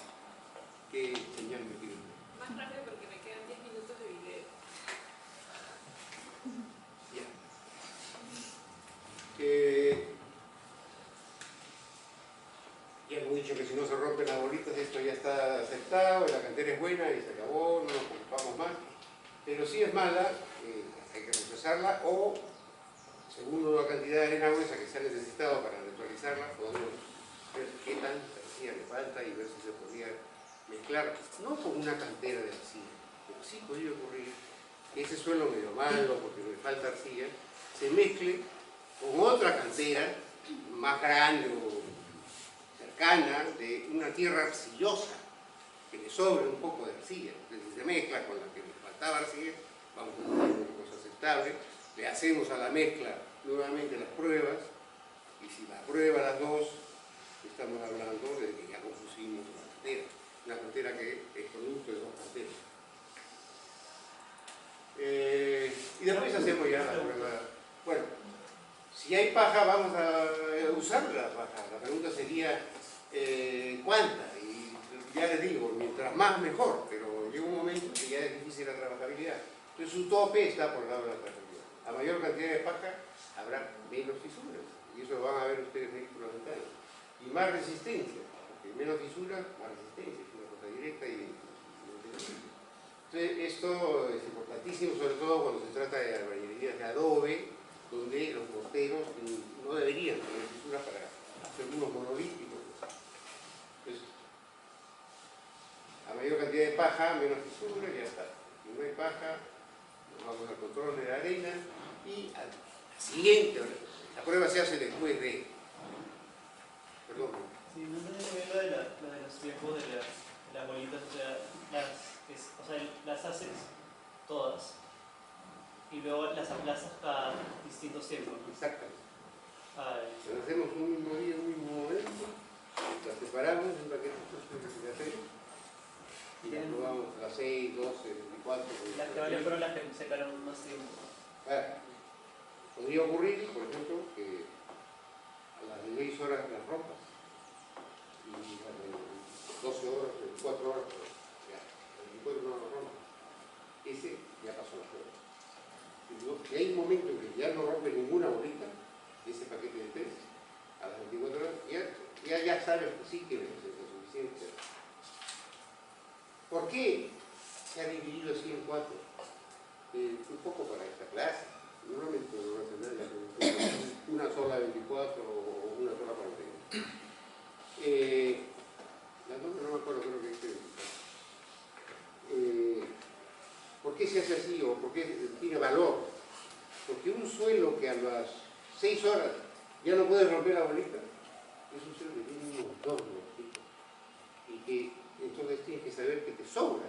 ¿Qué señal me pide?
Más rápido porque me quedan 10 minutos de video.
Ya hemos dicho que si no se rompen las bolitas esto ya está aceptado, la cantera es buena y se acabó, no nos preocupamos más. Pero si es mala, hay que procesarla o, según la cantidad de arena gruesa que se ha necesitado para neutralizarla, podemos ver qué tanta arcilla le falta y ver si se podría mezclar, no con una cantera de arcilla, pero sí podría ocurrir que ese suelo medio malo, porque le falta arcilla, se mezcle con otra cantera más grande o cercana de una tierra arcillosa que le sobre un poco de arcilla. Entonces, si se mezcla con la que le faltaba arcilla, vamos a tener una cosa aceptable. Le hacemos a la mezcla nuevamente las pruebas y si la prueba las dos, estamos hablando de que ya compusimos una cantera que es producto de dos canteras. Y después hacemos ya la prueba. Bueno, si hay paja, vamos a usar la paja. La pregunta sería, ¿cuánta? Y ya les digo, mientras más mejor, pero llega un momento que ya es difícil la trabajabilidad. Entonces su tope está por el lado de la trabajabilidad. A mayor cantidad de paja, habrá menos fisuras. Y eso lo van a ver ustedes ahí por la ventana. Y más resistencia, porque menos fisuras, más resistencia. Es una cosa directa y entendible. Entonces esto es importantísimo, sobre todo cuando se trata de albañilerías de adobe, donde los morteros no deberían tener fisuras para hacer unos monolíticos. Entonces, a mayor cantidad de paja, menos fisuras, ya está. Si no hay paja, nos vamos al control de la arena y al siguiente. La prueba se hace después de... Perdón.
Sí, no sé muy bien lo de los tiempos de las bolitas, o sea, las haces todas y luego las aplazas cada distintos tiempos.
Exactamente.
Ay.
Las hacemos un mismo día, un mismo momento, las separamos en paquetitos de acero y las probamos a las 6, 12, 24.
Las que valen fueron las que se secaron más tiempo.
Podría ocurrir, por ejemplo, que a las 6 horas las rompas y a las 12 horas, 24 horas, ya, a las 24 no las rompas. Ese ya pasó la prueba. Si hay un momento en que ya no rompe ninguna bolita, ese paquete de 3, a las 24 horas, ya sabes que sí que es suficiente. eficiencia. ¿Por qué se ha dividido así en 4? Un poco para esta clase. Normalmente no va a tener una sola 24 o una sola 41. La norma no me acuerdo, creo que es ¿por qué se hace así o por qué tiene valor? Porque un suelo que a las 6 horas ya no puede romper la bolita, es un suelo que tiene un montón de bolsitas y que entonces tienes que saber que te sobra.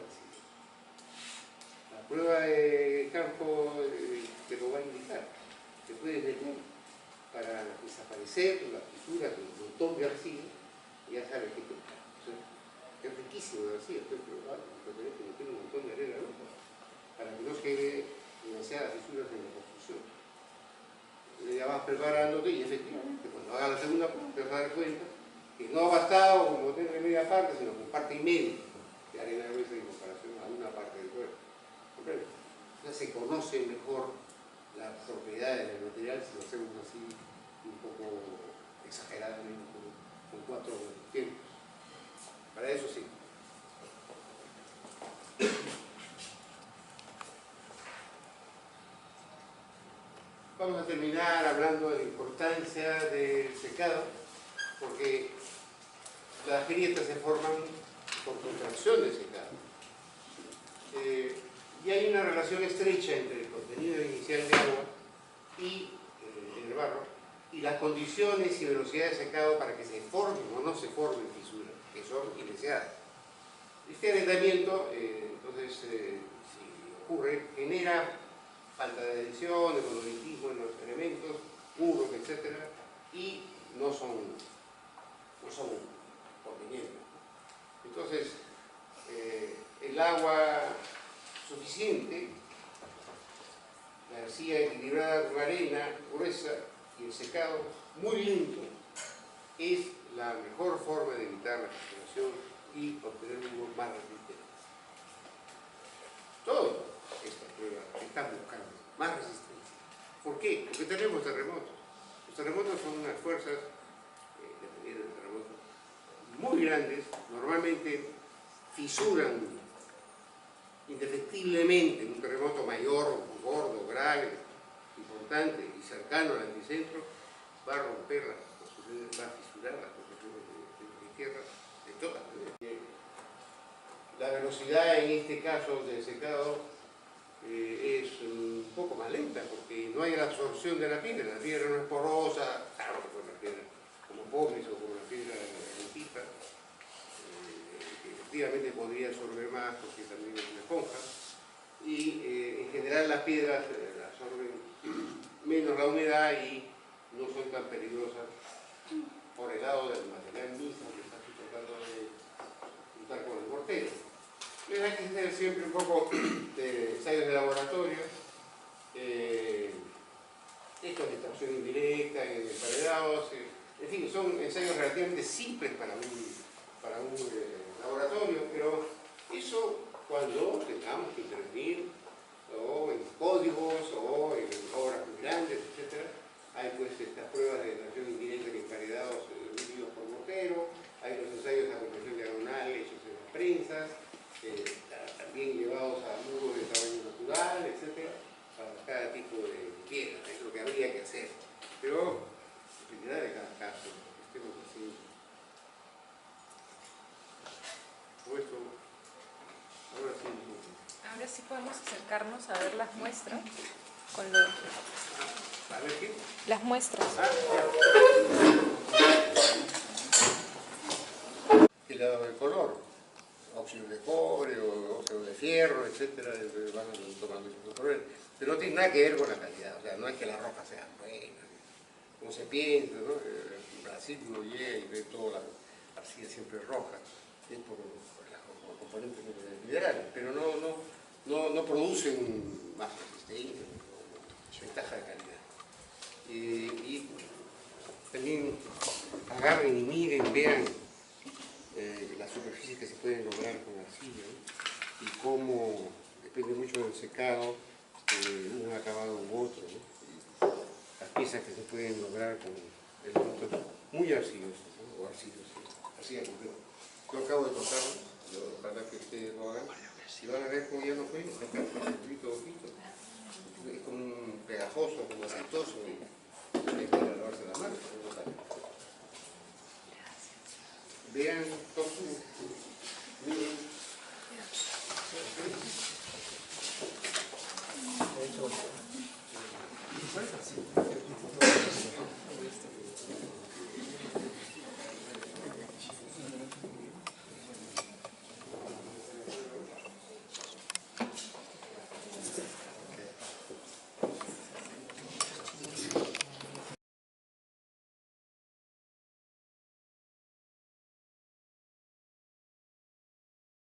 La prueba de campo te lo va a indicar. Te puedes meter para desaparecer las fisuras del montón de arcilla y ya sabes qué te pasa. Es riquísimo la arcilla, estoy probando, tenés que meter un montón de arena, ¿no? Para que no quede demasiadas fisuras en la construcción. Ya vas preparándote y efectivamente cuando hagas la segunda te vas a dar cuenta que no ha bastado como tener media parte, sino con parte y media de arena gruesa en comparación a una parte del cuerpo. Entonces se conoce mejor las propiedades del material si lo hacemos así un poco exageradamente con 4 tiempos. Para eso sí. Vamos a terminar hablando de la importancia del secado, porque las grietas se forman por contracción del secado. Y hay una relación estrecha entre el contenido inicial de agua y el barro y las condiciones y velocidad de secado para que se formen o no se formen fisuras, que son indeseadas. Este agrietamiento, entonces, si ocurre, genera falta de adhesión, de monolitismo en los elementos, muros, etc. Y no son convenientes. Entonces, el agua suficiente, la arcilla equilibrada con arena gruesa y el secado muy lento es la mejor forma de evitar la contaminación y obtener un muro más resistente. Todo esta prueba está buscando más resistencia. ¿Por qué? Porque tenemos terremotos. Los terremotos son unas fuerzas, dependiendo del terremoto, muy grandes, normalmente fisuran indefectiblemente en un terremoto mayor, gordo, grave, importante y cercano al epicentro, va a romper las construcciones, va a fisurar las construcciones de tierra de todas maneras. La velocidad en este caso del secado es un poco más lenta porque no hay la absorción de la piedra no es porosa, claro que con la piedra como pómez o como la piedra lentita, que efectivamente podría absorber más porque también es una esponja, y en general las piedras absorben menos la humedad y no son tan peligrosas por el lado del material mismo que está tratando de juntar con el mortero. Hay que tener siempre un poco de ensayos de laboratorio, estos de extracción indirecta, emparedados, en fin, son ensayos relativamente simples para un laboratorio, pero eso cuando tengamos que intervenir o en códigos o en obras muy grandes, etc. Hay pues estas pruebas de extracción indirecta en emparedados medidos por mortero, hay los ensayos de compresión diagonal hechos en las prensas, también llevados a muros de tamaño natural, etc. Para cada tipo de piedra, es lo que habría que hacer. Pero dependerá de cada caso, estemos haciendo. Por esto,
Ahora sí podemos acercarnos a ver las muestras. Con los...
¿A ver qué?
Las muestras.
El color, óxido de cobre o óxido de fierro, etcétera, van tomando esos colores. Pero no tiene nada que ver con la calidad, o sea, no es que la ropa sea buena, como se piensa, ¿no? En Brasil uno llega y ve toda la arcilla siempre roja, es por los componentes minerales, pero no producen más resistencia o ventaja de calidad. Y también agarren y miren, vean las superficies que se pueden lograr con arcilla, ¿no? Y cómo depende mucho del secado, un acabado u otro, ¿no? Las piezas que se pueden lograr con elementos muy arcillosos, ¿no? O arcillosos, arcilla completa. Yo acabo de cortarlo, ojalá que ustedes lo hagan. Si van a ver cómo ya no fue, acá, poquito a poquito. Es como un pegajoso, como aceitoso, y hay que lavarse la mano. Vean, todos, miren.